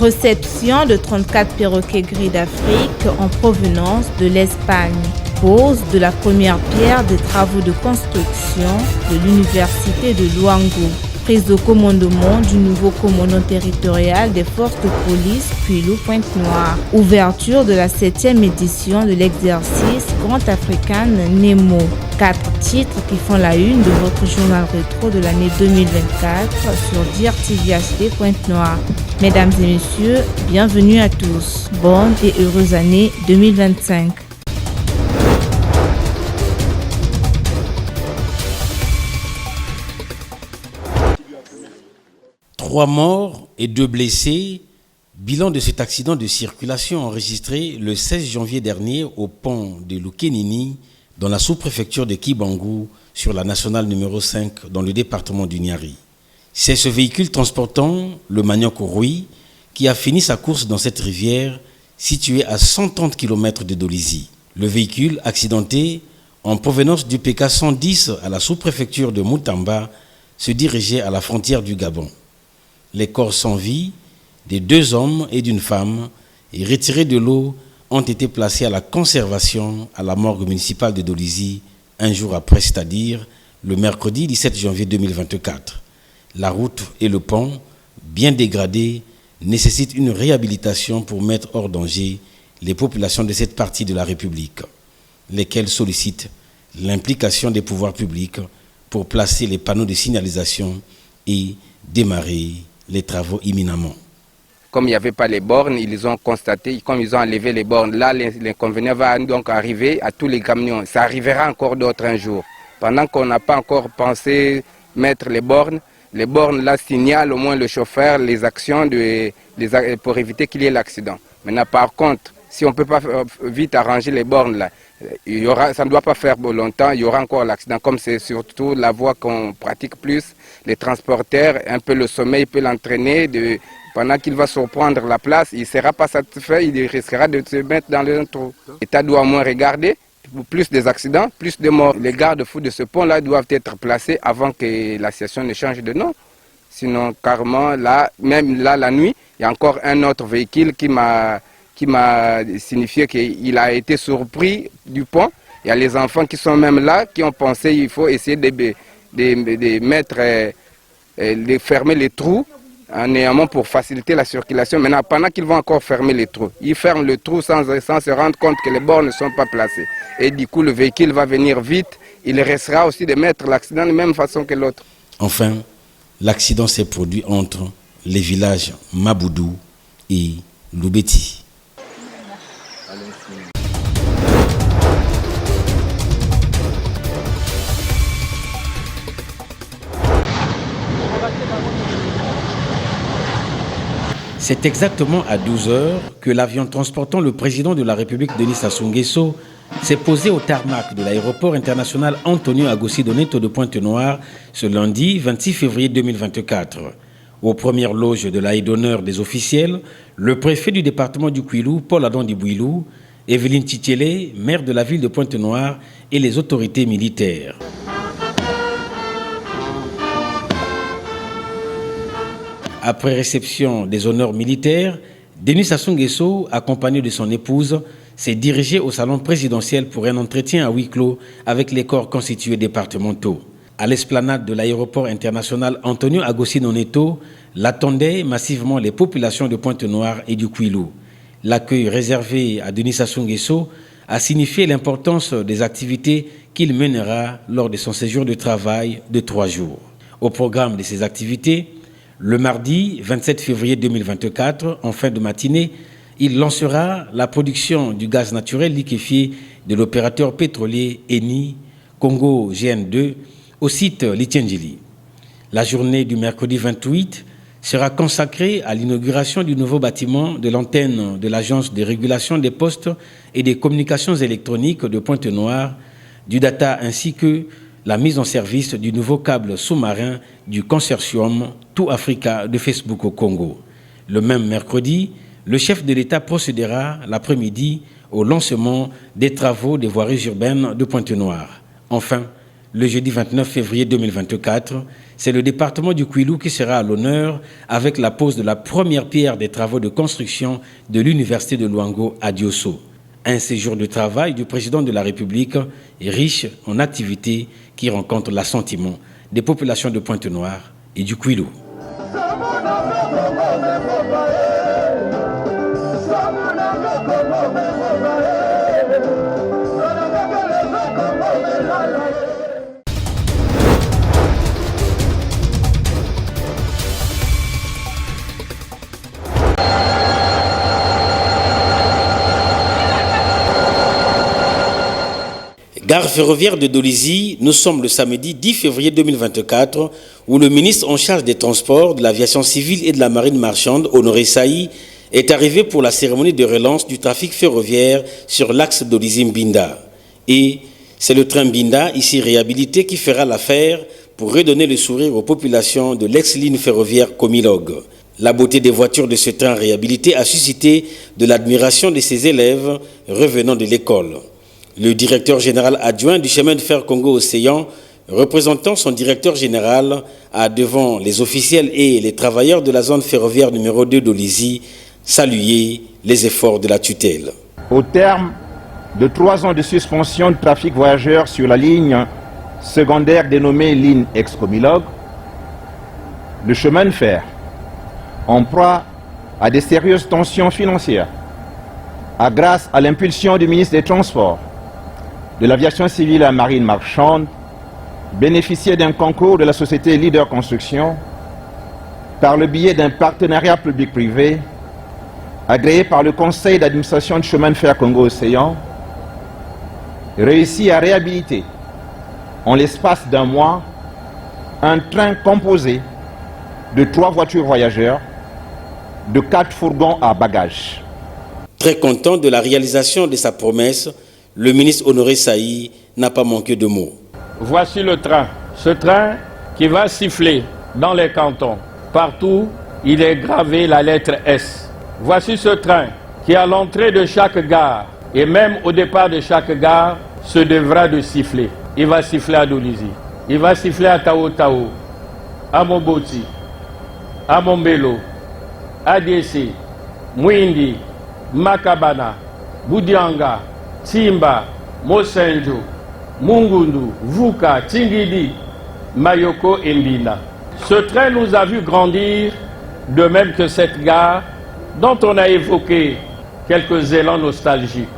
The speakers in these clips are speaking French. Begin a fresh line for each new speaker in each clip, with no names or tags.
Réception de 34 perroquets gris d'Afrique en provenance de l'Espagne. Pose de la première pierre des travaux de construction de l'université de Luango. Prise de commandement du nouveau commandant territorial des forces de police Kwilu-Pointe-Noire. Ouverture de la 7e édition de l'exercice Grand African Nemo. 4 titres qui font la une de votre journal rétro de l'année 2024 sur DIRTV HD Pointe-Noire. Mesdames et messieurs, bienvenue à tous. Bonne et heureuse année 2025.
Trois morts et 2 blessés. Bilan de cet accident de circulation enregistré le 16 janvier dernier au pont de Lukenini dans la sous-préfecture de Kibangu sur la nationale numéro 5 dans le département du Niari. C'est ce véhicule transportant le manioc au rouille qui a fini sa course dans cette rivière située à 130 km de Dolisie. Le véhicule accidenté en provenance du PK 110 à la sous-préfecture de Moutamba se dirigeait à la frontière du Gabon. Les corps sans vie des 2 hommes et d'une femme et retirés de l'eau ont été placés à la conservation à la morgue municipale de Dolisie un jour après, c'est-à-dire le mercredi 17 janvier 2024. La route et le pont, bien dégradés, nécessitent une réhabilitation pour mettre hors danger les populations de cette partie de la République, lesquelles sollicitent l'implication des pouvoirs publics pour placer les panneaux de signalisation et démarrer les travaux imminemment.
Comme il n'y avait pas les bornes, ils ont constaté, comme ils ont enlevé les bornes, là l'inconvénient va donc arriver à tous les camions. Ça arrivera encore d'autres un jour. Pendant qu'on n'a pas encore pensé mettre les bornes là signalent au moins le chauffeur les actions pour éviter qu'il y ait l'accident. Maintenant par contre, si on ne peut pas vite arranger les bornes là, ça ne doit pas faire longtemps, il y aura encore l'accident. Comme c'est surtout la voie qu'on pratique plus, les transporteurs, un peu le sommeil peut l'entraîner. Pendant qu'il va surprendre la place, il ne sera pas satisfait, il risquera de se mettre dans le trou. L'État doit au moins regarder, plus des accidents, plus de morts. Les garde-fous de ce pont-là doivent être placés avant que la station ne change de nom. Sinon, carrément, là, même là, la nuit, il y a encore un autre véhicule qui m'a signifié qu'il a été surpris du pont. Il y a les enfants qui sont même là, qui ont pensé qu'il faut essayer de mettre, de fermer les trous en ayant pour faciliter la circulation. Maintenant, pendant qu'ils vont encore fermer les trous, ils ferment le trou sans se rendre compte que les bornes ne sont pas placées. Et du coup, le véhicule va venir vite. Il restera aussi de mettre l'accident de la même façon que l'autre.
Enfin, l'accident s'est produit entre les villages Maboudou et Loubeti. C'est exactement à 12 heures que l'avion transportant le président de la République, Denis Sassou Nguesso, s'est posé au tarmac de l'aéroport international Antonio Agostinho Neto de Pointe-Noire ce lundi 26 février 2024. Aux premières loges de la haie d'honneur des officiels, le préfet du département du Kwilu, Paul Adam Dibouilou, Evelyne Titiele, maire de la ville de Pointe-Noire et les autorités militaires. Après réception des honneurs militaires, Denis Sassou Nguesso, accompagné de son épouse, s'est dirigé au salon présidentiel pour un entretien à huis clos avec les corps constitués départementaux. À l'esplanade de l'aéroport international Antonio Agostinho Neto, l'attendaient massivement les populations de Pointe-Noire et du Kwilu. L'accueil réservé à Denis Sassou Nguesso a signifié l'importance des activités qu'il mènera lors de son séjour de travail de 3 jours. Au programme de ces activités, le mardi 27 février 2024, en fin de matinée, il lancera la production du gaz naturel liquéfié de l'opérateur pétrolier Eni Congo GN2 au site Litiengili. La journée du mercredi 28 sera consacrée à l'inauguration du nouveau bâtiment de l'antenne de l'Agence de régulation des postes et des communications électroniques de Pointe-Noire, du data ainsi que la mise en service du nouveau câble sous-marin du consortium Tout Africa de Facebook au Congo. Le même mercredi, le chef de l'État procédera l'après-midi au lancement des travaux des voiries urbaines de Pointe-Noire. Enfin, Le jeudi 29 février 2024, c'est le département du Kwilu qui sera à l'honneur avec la pose de la première pierre des travaux de construction de l'université de Luango à Diosso. Un séjour de travail du président de la République est riche en activités qui rencontrent l'assentiment des populations de Pointe-Noire et du Kwilu. Gare ferroviaire de Dolisie, nous sommes le samedi 10 février 2024 où le ministre en charge des transports, de l'aviation civile et de la marine marchande, Honoré Saï, est arrivé pour la cérémonie de relance du trafic ferroviaire sur l'axe Dolisie-Mbinda. Et c'est le train Mbinda, ici réhabilité, qui fera l'affaire pour redonner le sourire aux populations de l'ex-ligne ferroviaire Komilog. La beauté des voitures de ce train réhabilité a suscité de l'admiration de ses élèves revenant de l'école. Le directeur général adjoint du chemin de fer Congo-Océan, représentant son directeur général, a devant les officiels et les travailleurs de la zone ferroviaire numéro 2 d'Olisie salué les efforts de la tutelle.
Au terme de 3 ans de suspension de trafic voyageurs sur la ligne secondaire dénommée ligne ex-Komilog, le chemin de fer, en proie à des sérieuses tensions financières, a grâce à l'impulsion du ministre des Transports, de l'aviation civile et la marine marchande, bénéficié d'un concours de la société Leader Construction par le biais d'un partenariat public-privé agréé par le conseil d'administration du chemin de fer Congo-Océan, réussi à réhabiliter en l'espace d'un mois un train composé de 3 voitures voyageurs, de 4 fourgons à bagages.
Très content de la réalisation de sa promesse, le ministre Honoré Saï n'a pas manqué de mots.
Voici le train. Ce train qui va siffler dans les cantons. Partout, il est gravé la lettre S. Voici ce train qui, à l'entrée de chaque gare et même au départ de chaque gare, se devra de siffler. Il va siffler à Dolisie. Il va siffler à Tao Tao, à Moboti, à Mombelo, à Dessé, Mwindi, Makabana, Boudianga, Timba, Mosenjo, Mungundu, Vuka, Tingidi, Mayoko et Mbinda. Ce train nous a vu grandir, de même que cette gare dont on a évoqué quelques élans nostalgiques.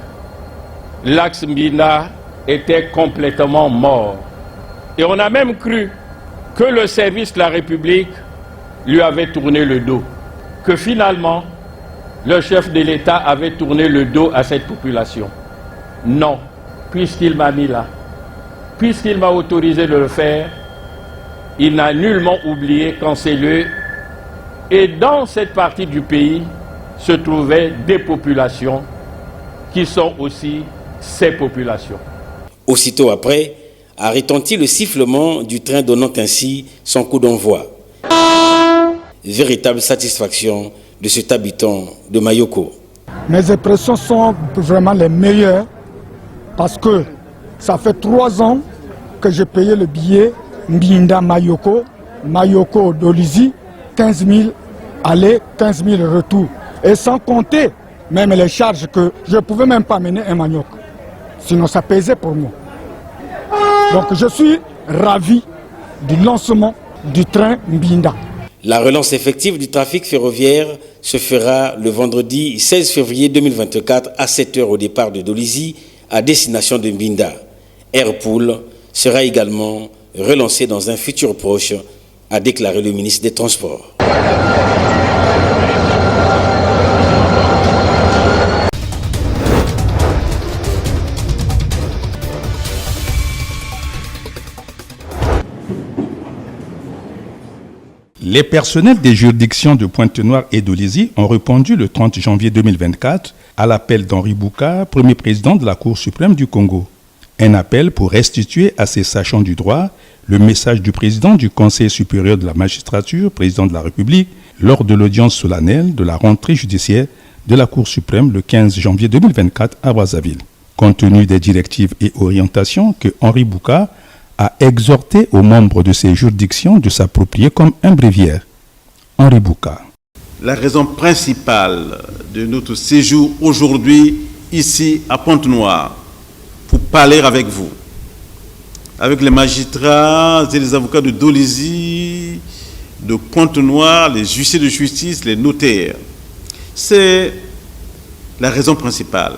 L'axe Mbinda était complètement mort. Et on a même cru que le service de la République lui avait tourné le dos. Que finalement, le chef de l'État avait tourné le dos à cette population. Non, puisqu'il m'a mis là, puisqu'il m'a autorisé de le faire, il n'a nullement oublié qu'en ces lieux et dans cette partie du pays se trouvaient des populations qui sont aussi ces populations.
Aussitôt après, a retenti le sifflement du train donnant ainsi son coup d'envoi. Véritable satisfaction de cet habitant de Mayoko.
Mes impressions sont vraiment les meilleures parce que ça fait 3 ans que j'ai payé le billet Mbinda Mayoko, Mayoko Dolisie, 15 000 aller, 15 000 retour. Et sans compter même les charges que je ne pouvais même pas mener un manioc. Sinon ça pesait pour moi. Donc je suis ravi du lancement du train Mbinda.
La relance effective du trafic ferroviaire se fera le vendredi 16 février 2024 à 7 h au départ de Dolisie à destination de Mbinda. Airpool sera également relancé dans un futur proche, a déclaré le ministre des Transports.
Les personnels des juridictions de Pointe-Noire et d'Olisie ont répondu le 30 janvier 2024 à l'appel d'Henri Bouka, premier président de la Cour suprême du Congo. Un appel pour restituer à ces sachants du droit le message du président du Conseil supérieur de la magistrature, président de la République, lors de l'audience solennelle de la rentrée judiciaire de la Cour suprême le 15 janvier 2024 à Brazzaville. Compte tenu des directives et orientations que Henri Bouka a exhorté aux membres de ces juridictions de s'approprier comme un bréviaire. Henri Bouka.
La raison principale de notre séjour aujourd'hui ici à Pointe-Noire, pour parler avec vous, avec les magistrats et les avocats de Dolisie, de Pointe-Noire, les huissiers de justice, les notaires, c'est la raison principale.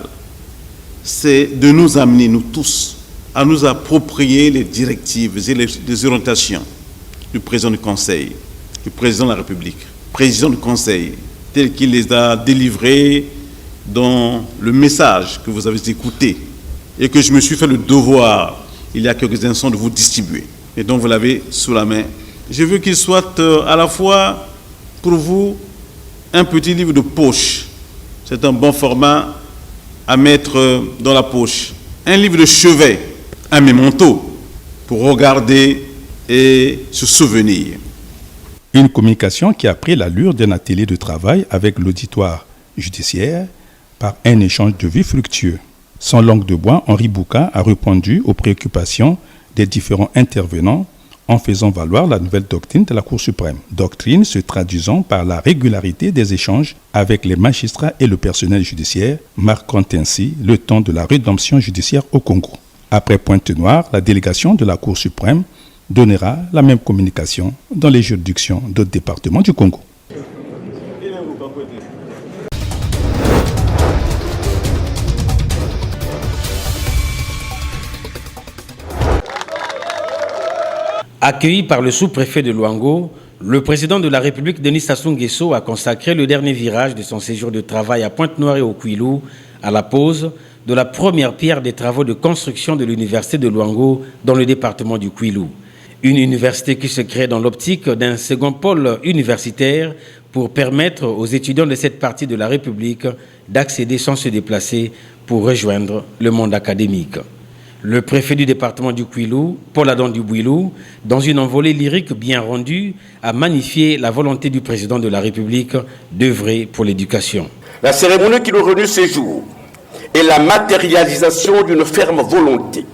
C'est de nous amener, nous tous, à nous approprier les directives et les orientations du président du Conseil, du président de la République, président du Conseil, tel qu'il les a délivrés dans le message que vous avez écouté et que je me suis fait le devoir, il y a quelques instants, de vous distribuer. Et donc vous l'avez sous la main. Je veux qu'il soit à la fois, pour vous, un petit livre de poche. C'est un bon format à mettre dans la poche. Un livre de chevet, un mémento, pour regarder et se souvenir.
Une communication qui a pris l'allure d'un atelier de travail avec l'auditoire judiciaire par un échange de vues fructueux. Sans langue de bois, Henri Bouka a répondu aux préoccupations des différents intervenants en faisant valoir la nouvelle doctrine de la Cour suprême. Doctrine se traduisant par la régularité des échanges avec les magistrats et le personnel judiciaire, marquant ainsi le temps de la rédemption judiciaire au Congo. Après Pointe-Noire, la délégation de la Cour suprême donnera la même communication dans les juridictions d'autres départements du Congo.
Accueilli par le sous-préfet de Luango, le président de la République, Denis Sassou Nguesso, a consacré le dernier virage de son séjour de travail à Pointe-Noire et au Kouilou à la pose de la première pierre des travaux de construction de l'université de Luango dans le département du Kouilou. Une université qui se crée dans l'optique d'un second pôle universitaire pour permettre aux étudiants de cette partie de la République d'accéder sans se déplacer pour rejoindre le monde académique. Le préfet du département du Kouilou, Paul Adam Dubouilou, dans une envolée lyrique bien rendue, a magnifié la volonté du président de la République d'œuvrer pour l'éducation.
La cérémonie qui nous réunit ces jours est la matérialisation d'une ferme volonté,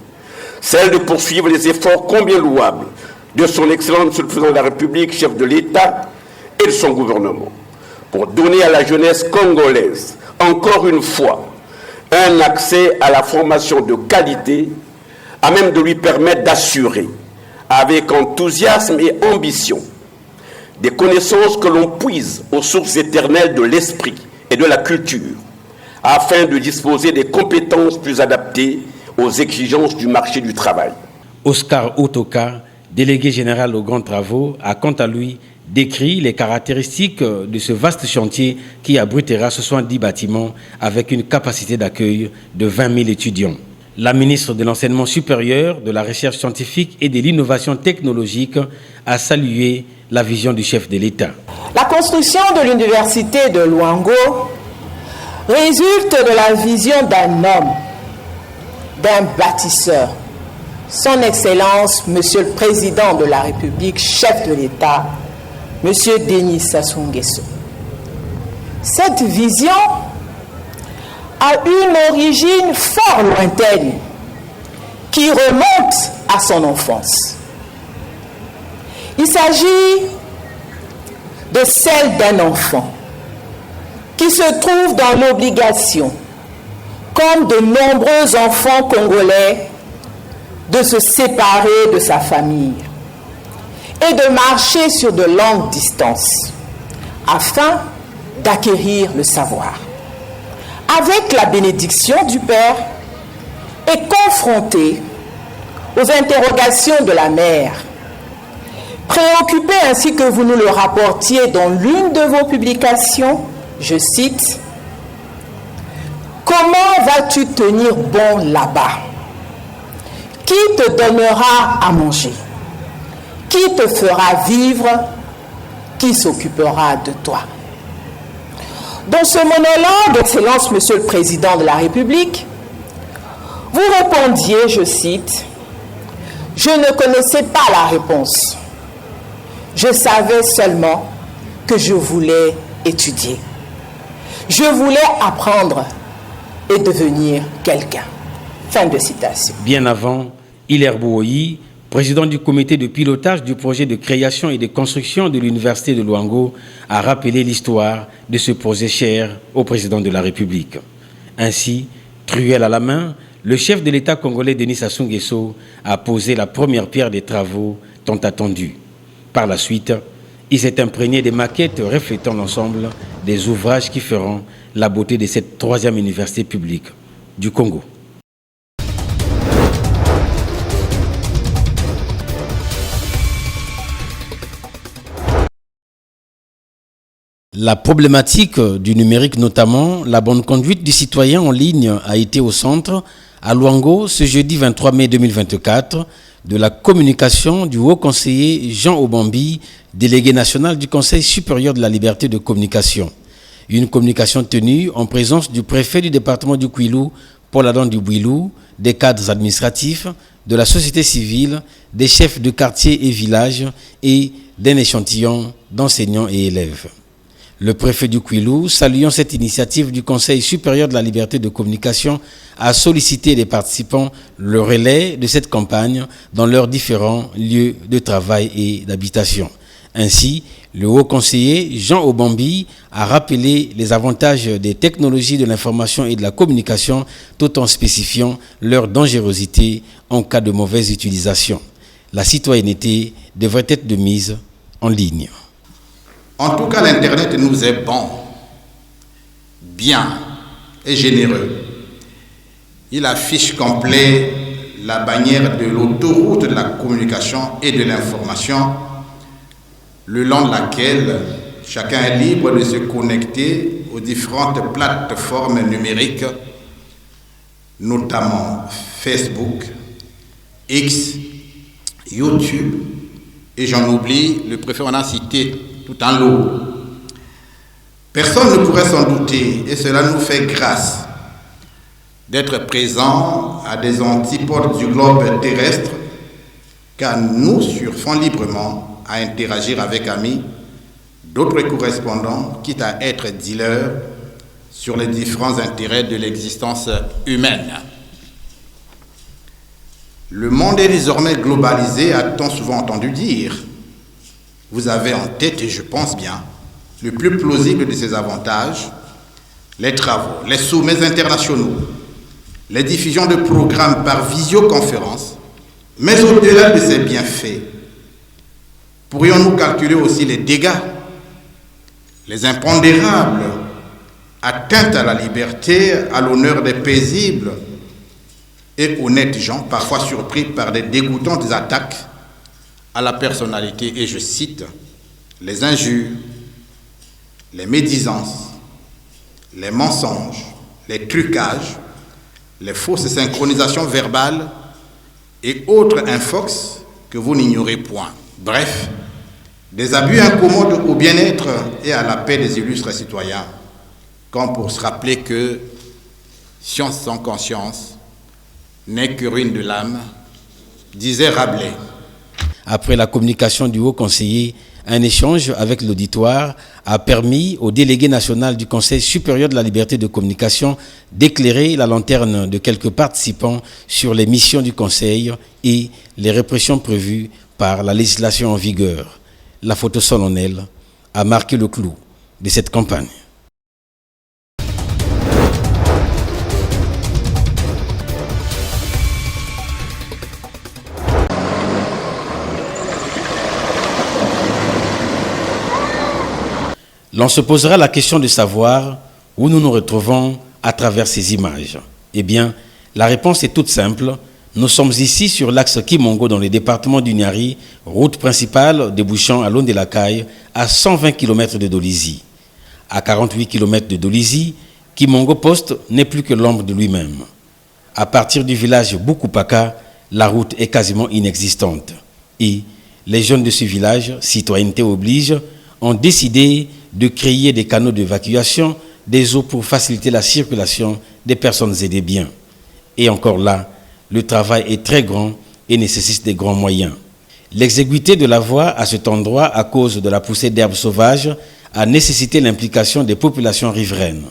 celle de poursuivre les efforts combien louables de son Excellence Monsieur le Président de la République, chef de l'État et de son gouvernement, pour donner à la jeunesse congolaise, encore une fois, un accès à la formation de qualité, à même de lui permettre d'assurer, avec enthousiasme et ambition, des connaissances que l'on puise aux sources éternelles de l'esprit et de la culture, afin de disposer des compétences plus adaptées aux exigences du marché du travail.
Oscar Otoka, délégué général aux grands travaux, a quant à lui décrit les caractéristiques de ce vaste chantier qui abritera 70 bâtiments avec une capacité d'accueil de 20 000 étudiants. La ministre de l'Enseignement supérieur, de la Recherche scientifique et de l'Innovation technologique a salué la vision du chef de l'État.
La construction de l'université de Luango résulte de la vision d'un homme, d'un bâtisseur, son Excellence, Monsieur le Président de la République, chef de l'État, Monsieur Denis Sassou Nguesso. Cette vision a une origine fort lointaine qui remonte à son enfance. Il s'agit de celle d'un enfant qui se trouve dans l'obligation, comme de nombreux enfants congolais, de se séparer de sa famille et de marcher sur de longues distances afin d'acquérir le savoir. Avec la bénédiction du Père et confronté aux interrogations de la mère, préoccupé ainsi que vous nous le rapportiez dans l'une de vos publications, je cite, « Comment vas-tu tenir bon là-bas? Qui te donnera à manger? Qui te fera vivre? Qui s'occupera de toi ?» Dans ce monologue, Excellence, Monsieur le Président de la République, vous répondiez, je cite, « Je ne connaissais pas la réponse. Je savais seulement que je voulais étudier. Je voulais apprendre et devenir quelqu'un. » Fin de citation.
Bien avant, Hilaire Bouoyi, président du comité de pilotage du projet de création et de construction de l'université de Luango, a rappelé l'histoire de ce projet cher au président de la République. Ainsi, truelle à la main, le chef de l'État congolais Denis Sassou Nguesso a posé la première pierre des travaux tant attendus. Par la suite, il s'est imprégné des maquettes reflétant l'ensemble des ouvrages qui feront la beauté de cette troisième université publique du Congo. La problématique du numérique, notamment la bonne conduite du citoyen en ligne, a été au centre à Luango ce jeudi 23 mai 2024 de la communication du haut conseiller Jean Obambi, délégué national du Conseil supérieur de la liberté de communication. Une communication tenue en présence du préfet du département du Kwilu, Paul Adam Dubouilou, des cadres administratifs, de la société civile, des chefs de quartier et villages et d'un échantillon d'enseignants et élèves. Le préfet du Kwilu, saluant cette initiative du Conseil supérieur de la liberté de communication, a sollicité les participants le relais de cette campagne dans leurs différents lieux de travail et d'habitation. Ainsi, le haut conseiller Jean Obambi a rappelé les avantages des technologies de l'information et de la communication tout en spécifiant leur dangerosité en cas de mauvaise utilisation. La citoyenneté devrait être de mise en ligne.
En tout cas, l'Internet nous est bon, bien et généreux. Il affiche complet la bannière de l'autoroute de la communication et de l'information, le long de laquelle chacun est libre de se connecter aux différentes plateformes numériques, notamment Facebook, X, YouTube, et j'en oublie, le préfet en a cité tout en lot. Personne ne pourrait s'en douter, et cela nous fait grâce d'être présents à des antipodes du globe terrestre, car nous surfons librement à interagir avec amis, d'autres correspondants, quitte à être dealers sur les différents intérêts de l'existence humaine. Le monde est désormais globalisé, a-t-on souvent entendu dire. Vous avez en tête, et je pense bien, le plus plausible de ces avantages, les travaux, les sommets internationaux, les diffusions de programmes par visioconférence, mais au-delà de ces bienfaits, pourrions-nous calculer aussi les dégâts, les impondérables, atteintes à la liberté, à l'honneur des paisibles et honnêtes gens, parfois surpris par des dégoûtantes attaques à la personnalité, et je cite, les injures, les médisances, les mensonges, les trucages, les fausses synchronisations verbales et autres infox que vous n'ignorez point. Bref, des abus incommodes au bien-être et à la paix des illustres citoyens, comme pour se rappeler que science sans conscience n'est que ruine de l'âme, disait Rabelais.
Après la communication du haut conseiller, un échange avec l'auditoire a permis au délégué national du Conseil supérieur de la liberté de communication d'éclairer la lanterne de quelques participants sur les missions du Conseil et les répressions prévues par la législation en vigueur. La photo solennelle a marqué le clou de cette campagne. L'on se posera la question de savoir où nous nous retrouvons à travers ces images. Eh bien, la réponse est toute simple. Nous sommes ici sur l'axe Kimongo dans le département du Niari, route principale débouchant à Londelacaille, à 120 km de Dolisie. À 48 km de Dolisie, Kimongo Poste n'est plus que l'ombre de lui-même. À partir du village Bukupaka, la route est quasiment inexistante. Et les jeunes de ce village, citoyenneté oblige, ont décidé de créer des canaux d'évacuation des eaux pour faciliter la circulation des personnes et des biens. Et encore là, le travail est très grand et nécessite des grands moyens. L'exiguïté de la voie à cet endroit, à cause de la poussée d'herbes sauvages, a nécessité l'implication des populations riveraines.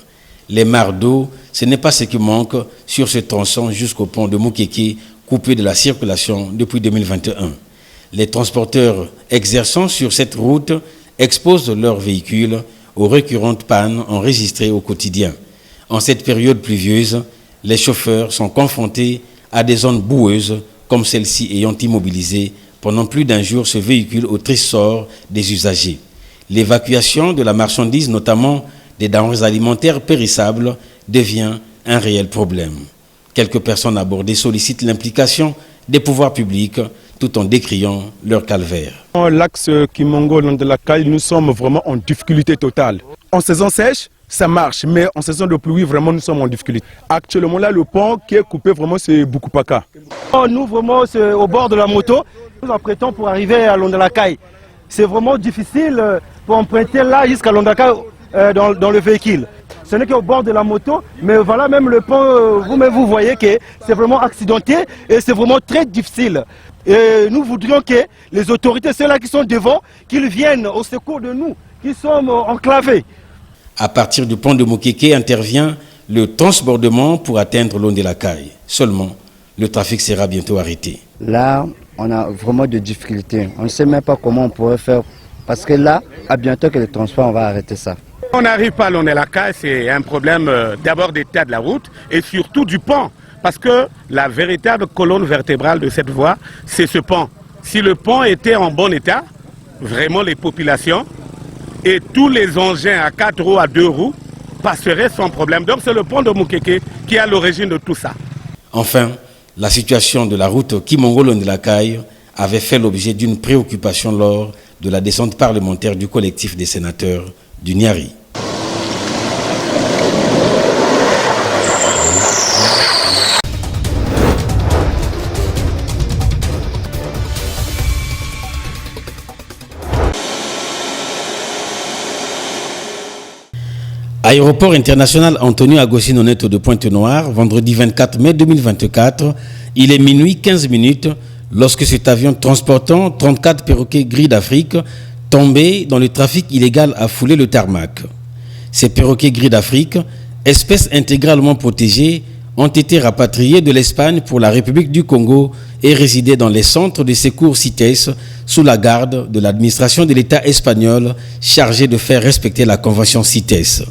Les mares d'eau, ce n'est pas ce qui manque sur ce tronçon jusqu'au pont de Mukeke, coupée de la circulation depuis 2021. Les transporteurs exerçant sur cette route exposent leurs véhicules aux récurrentes pannes enregistrées au quotidien. En cette période pluvieuse, les chauffeurs sont confrontés à des zones boueuses comme celle-ci ayant immobilisé pendant plus d'un jour ce véhicule au triste sort des usagers. L'évacuation de la marchandise, notamment des denrées alimentaires périssables, devient un réel problème. Quelques personnes abordées sollicitent l'implication des pouvoirs publics tout en décriant leur calvaire.
L'axe Kimongo-Londe-la-Caille, nous sommes vraiment en difficulté totale. En saison sèche, ça marche, mais en saison de pluie, vraiment, nous sommes en difficulté. Actuellement, là, le pont qui est coupé, vraiment, c'est Bukupaka.
Nous, vraiment, c'est au bord de la moto. Nous apprêtons pour arriver à Londe-la-Caille. C'est vraiment difficile pour emprunter là jusqu'à Londe-la-Caille dans le véhicule. Ce n'est qu'au bord de la moto, mais voilà, même le pont, vous-même, vous voyez que c'est vraiment accidenté et c'est vraiment très difficile. Et nous voudrions que les autorités, ceux-là qui sont devant, qu'ils viennent au secours de nous, qui sommes enclavés.
À partir du pont de Mokeke intervient le transbordement pour atteindre Londe-la-Caille. Seulement, le trafic sera bientôt arrêté.
Là, on a vraiment des difficultés. On ne sait même pas comment on pourrait faire. Parce que là, à bientôt que le transport, on va arrêter ça.
On n'arrive pas à Londe-la-Caille, c'est un problème d'abord d'état de la route et surtout du pont. Parce que la véritable colonne vertébrale de cette voie, c'est ce pont. Si le pont était en bon état, vraiment les populations et tous les engins à 4 roues, à 2 roues, passeraient sans problème. Donc c'est le pont de Mokeke qui est à l'origine de tout ça.
Enfin, la situation de la route Kimongo-Londe-la-Caille avait fait l'objet d'une préoccupation lors de la descente parlementaire du collectif des sénateurs du Niari. Aéroport international Antonio Agostino Neto de Pointe-Noire, vendredi 24 mai 2024, il est minuit 15 minutes lorsque cet avion transportant 34 perroquets gris d'Afrique tombé dans le trafic illégal a foulé le tarmac. Ces perroquets gris d'Afrique, espèces intégralement protégées, ont été rapatriés de l'Espagne pour la République du Congo et résidaient dans les centres de secours CITES sous la garde de l'administration de l'État espagnol chargée de faire respecter la convention CITES.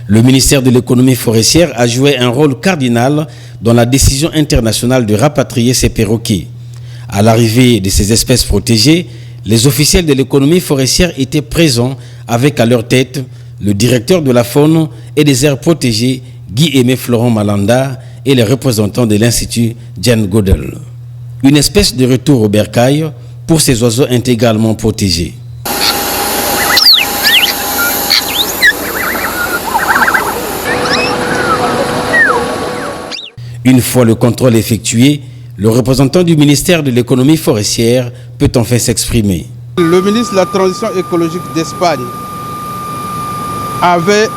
Le ministère de l'économie forestière a joué un rôle cardinal dans la décision internationale de rapatrier ces perroquets. À l'arrivée de ces espèces protégées, les officiels de l'économie forestière étaient présents avec à leur tête le directeur de la faune et des aires protégées, Guy-Aimé Florent Malanda, et les représentants de l'Institut Jane Goodall. Une espèce de retour au bercail pour ces oiseaux intégralement protégés. Une fois le contrôle effectué, le représentant du ministère de l'économie forestière peut enfin s'exprimer.
Le ministre de la Transition écologique d'Espagne avait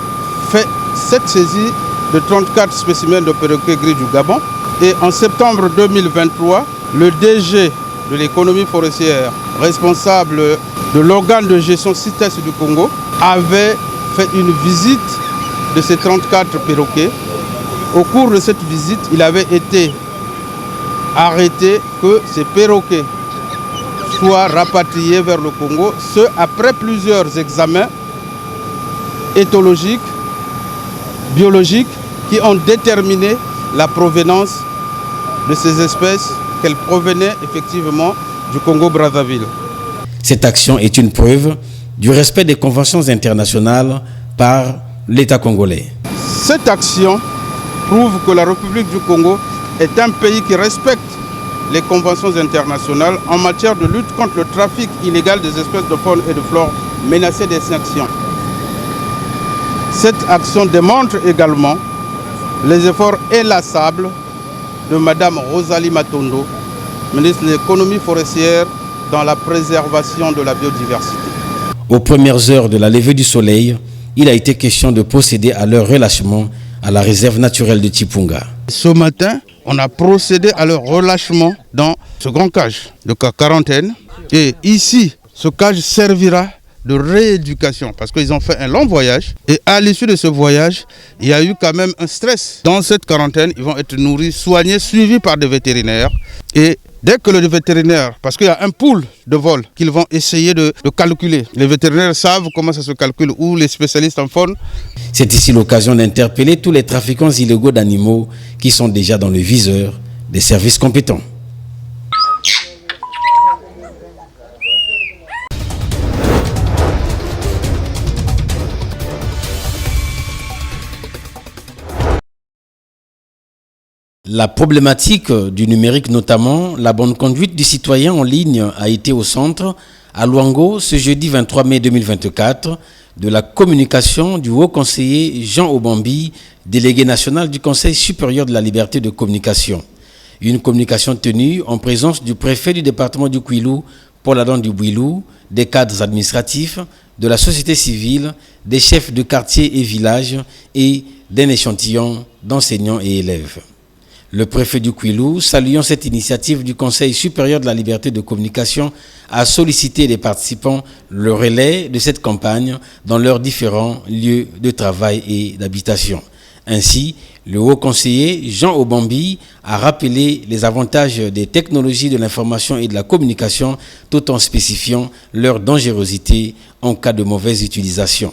fait cette saisie de 34 spécimens de perroquets gris du Gabon. Et en septembre 2023, le DG de l'économie forestière, responsable de l'organe de gestion CITES du Congo, avait fait une visite de ces 34 perroquets. Au cours de cette visite, il avait été arrêté que ces perroquets soient rapatriés vers le Congo, ce après plusieurs examens éthologiques, biologiques, qui ont déterminé la provenance de ces espèces, qu'elles provenaient effectivement du Congo-Brazzaville.
Cette action est une preuve du respect des conventions internationales par l'État congolais.
Cette action prouve que la République du Congo est un pays qui respecte les conventions internationales en matière de lutte contre le trafic illégal des espèces de faune et de flore menacées d'extinction. Cette action démontre également les efforts inlassables de Mme Rosalie Matondo, ministre de l'économie forestière, dans la préservation de la biodiversité.
Aux premières heures de la levée du soleil, il a été question de procéder à leur relâchement à la réserve naturelle de Chipunga.
Ce matin, on a procédé à leur relâchement dans ce grand cage de quarantaine. Et ici, ce cage servira de rééducation parce qu'ils ont fait un long voyage. Et à l'issue de ce voyage, il y a eu quand même un stress. Dans cette quarantaine, ils vont être nourris, soignés, suivis par des vétérinaires. Et dès que le vétérinaire, parce qu'il y a un pool de vol qu'ils vont essayer de calculer. Les vétérinaires savent comment ça se calcule ou les spécialistes en faune.
C'est ici l'occasion d'interpeller tous les trafiquants illégaux d'animaux qui sont déjà dans le viseur des services compétents. La problématique du numérique, notamment la bonne conduite du citoyen en ligne, a été au centre à Luango ce jeudi 23 mai 2024 de la communication du haut conseiller Jean Obambi, délégué national du Conseil supérieur de la liberté de communication. Une communication tenue en présence du préfet du département du Kwilu, Paul Adam Dubouilou, des cadres administratifs, de la société civile, des chefs de quartier et villages et d'un échantillon d'enseignants et élèves. Le préfet du Kwilu, saluant cette initiative du Conseil supérieur de la liberté de communication, a sollicité les participants le relais de cette campagne dans leurs différents lieux de travail et d'habitation. Ainsi, le haut conseiller Jean Obambi a rappelé les avantages des technologies de l'information et de la communication tout en spécifiant leur dangerosité en cas de mauvaise utilisation.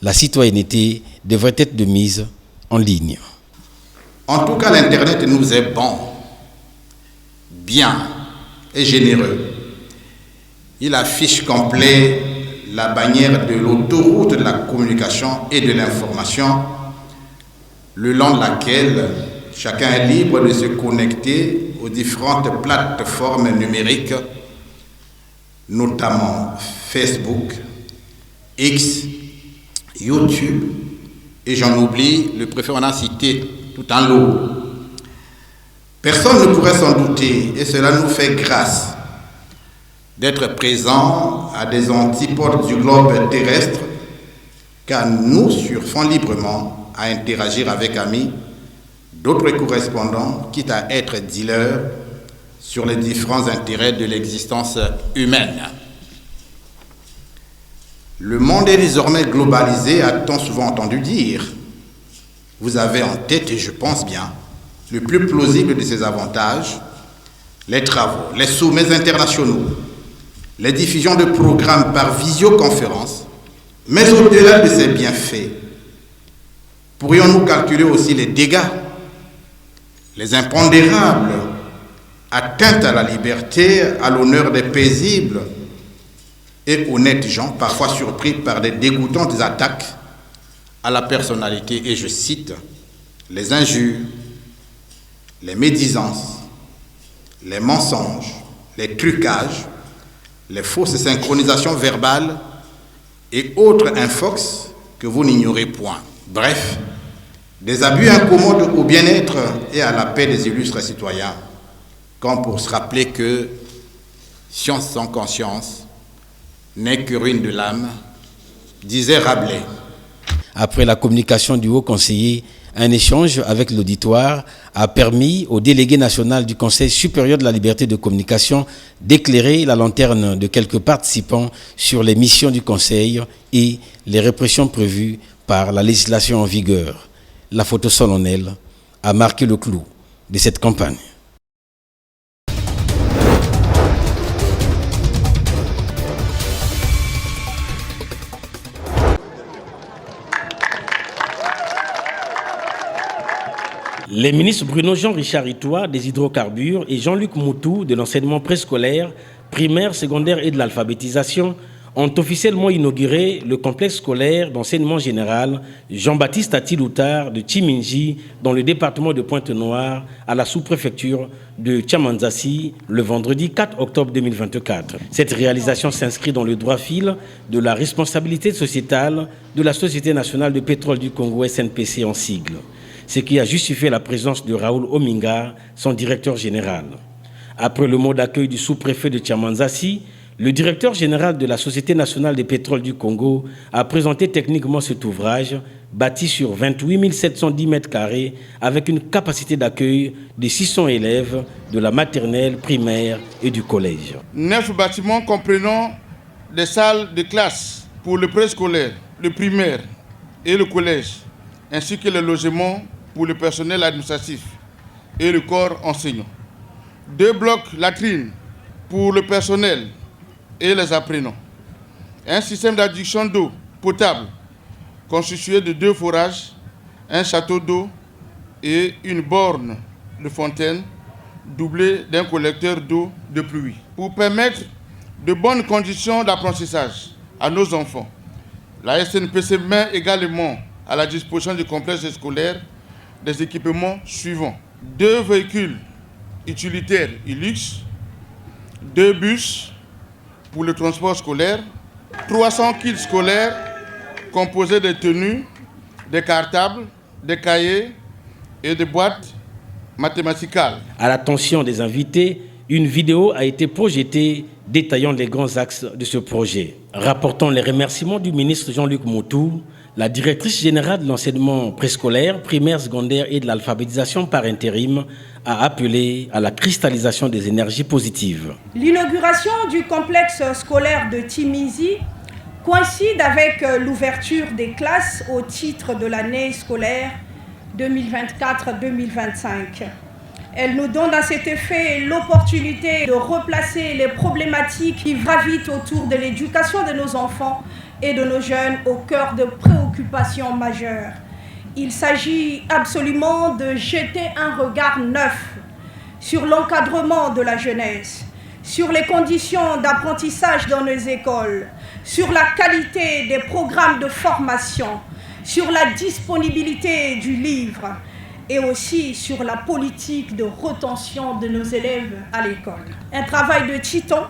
La citoyenneté devrait être de mise en ligne.
En tout cas, l'Internet nous est bon, bien et généreux. Il affiche complet la bannière de l'autoroute de la communication et de l'information, le long de laquelle chacun est libre de se connecter aux différentes plateformes numériques, notamment Facebook, X, YouTube, et j'en oublie, le préfet en a cité tout en lot. Personne ne pourrait s'en douter, et cela nous fait grâce d'être présents à des antipodes du globe terrestre, car nous surfons librement à interagir avec amis, d'autres correspondants, quitte à être dealers sur les différents intérêts de l'existence humaine. Le monde est désormais globalisé, a-t-on souvent entendu dire. Vous avez en tête, et je pense bien, le plus plausible de ces avantages, les travaux, les sommets internationaux, les diffusions de programmes par visioconférence, mais au-delà de ces bienfaits, pourrions-nous calculer aussi les dégâts, les impondérables, atteintes à la liberté, à l'honneur des paisibles et honnêtes gens, parfois surpris par des dégoûtantes attaques à la personnalité, et je cite, les injures, les médisances, les mensonges, les trucages, les fausses synchronisations verbales et autres infox que vous n'ignorez point. Bref, des abus incommodes au bien-être et à la paix des illustres citoyens, comme pour se rappeler que science sans conscience n'est que ruine de l'âme, disait Rabelais.
Après la communication du haut conseiller, un échange avec l'auditoire a permis au délégué national du Conseil supérieur de la liberté de communication d'éclairer la lanterne de quelques participants sur les missions du Conseil et les répressions prévues par la législation en vigueur. La photo solennelle a marqué le clou de cette campagne. Les ministres Bruno Jean-Richard Itoa des hydrocarbures et Jean-Luc Moutou de l'enseignement préscolaire, primaire, secondaire et de l'alphabétisation ont officiellement inauguré le complexe scolaire d'enseignement général Jean-Baptiste Atiloutar de Chiminji dans le département de Pointe-Noire à la sous-préfecture de Tchamanzassi le vendredi 4 octobre 2024. Cette réalisation s'inscrit dans le droit fil de la responsabilité sociétale de la Société nationale de pétrole du Congo SNPC en sigle, ce qui a justifié la présence de Raoul Ominga, son directeur général. Après le mot d'accueil du sous-préfet de Tchamanzassi, le directeur général de la Société nationale des pétroles du Congo a présenté techniquement cet ouvrage, bâti sur 28 710 mètres carrés, avec une capacité d'accueil de 600 élèves de la maternelle, primaire et du collège.
9 bâtiments comprenant des salles de classe,
pour le préscolaire, le primaire et le collège, ainsi que le logement pour le personnel administratif et le corps enseignant. 2 blocs latrines pour le personnel et les apprenants. Un système d'adduction d'eau potable constitué de 2 forages, un château d'eau et une borne de fontaine doublée d'un collecteur d'eau de pluie. Pour permettre de bonnes conditions d'apprentissage à nos enfants, la SNPC met également à la disposition du complexe scolaire des équipements suivants. 2 véhicules utilitaires Hilux, 2 bus pour le transport scolaire, 300 kits scolaires composés de tenues, des cartables, des cahiers et des boîtes mathématicales.
À l'attention des invités, une vidéo a été projetée détaillant les grands axes de ce projet. Rapportant les remerciements du ministre Jean-Luc Moutou, la directrice générale de l'enseignement préscolaire, primaire, secondaire et de l'alphabétisation par intérim a appelé à la cristallisation des énergies positives.
L'inauguration du complexe scolaire de Timizi coïncide avec l'ouverture des classes au titre de l'année scolaire 2024-2025. Elle nous donne à cet effet l'opportunité de replacer les problématiques qui gravitent autour de l'éducation de nos enfants et de nos jeunes au cœur de préoccupations majeures. Il s'agit absolument de jeter un regard neuf sur l'encadrement de la jeunesse, sur les conditions d'apprentissage dans nos écoles, sur la qualité des programmes de formation, sur la disponibilité du livre et aussi sur la politique de retention de nos élèves à l'école. Un travail de titan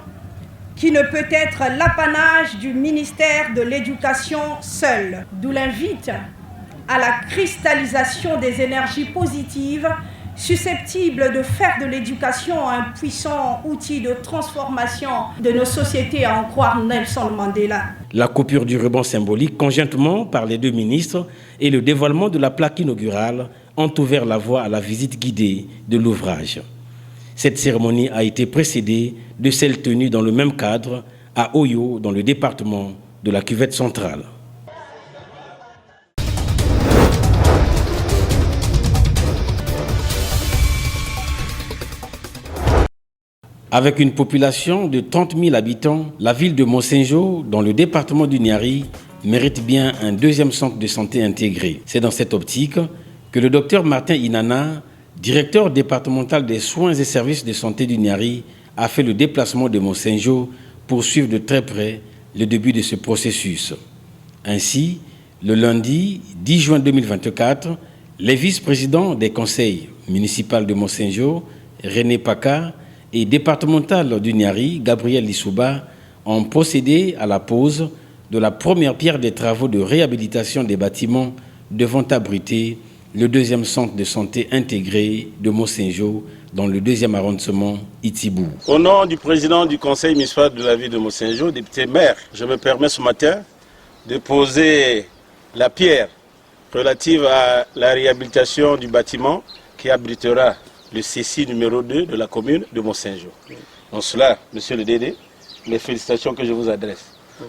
qui ne peut être l'apanage du ministère de l'Éducation seul, d'où l'invite à la cristallisation des énergies positives susceptibles de faire de l'éducation un puissant outil de transformation de nos sociétés, à en croire Nelson Mandela.
La coupure du ruban symbolique, conjointement par les 2 ministres, et le dévoilement de la plaque inaugurale ont ouvert la voie à la visite guidée de l'ouvrage. Cette cérémonie a été précédée de celle tenue dans le même cadre à Oyo, dans le département de la Cuvette centrale. Avec une population de 30 000 habitants, la ville de Monsenjo, dans le département du Niari, mérite bien un 2e centre de santé intégré. C'est dans cette optique que le docteur Martin Inana, directeur départemental des soins et services de santé du Niari, a fait le déplacement de Monsenjo pour suivre de très près le début de ce processus. Ainsi, le lundi 10 juin 2024, les vice-présidents des conseils municipaux de Monsenjo, René Paka, et départemental du Niari, Gabriel Lissouba, ont procédé à la pose de la première pierre des travaux de réhabilitation des bâtiments devant abriter le 2e centre de santé intégré de Monsenjo dans le 2e arrondissement Itibou.
Au nom du président du conseil municipal de la ville de Monsenjo, député maire, je me permets ce matin de poser la pierre relative à la réhabilitation du bâtiment qui abritera le CECI numéro 2 de la commune de Monsenjo. Donc cela, monsieur le Dédé, les félicitations que je vous adresse.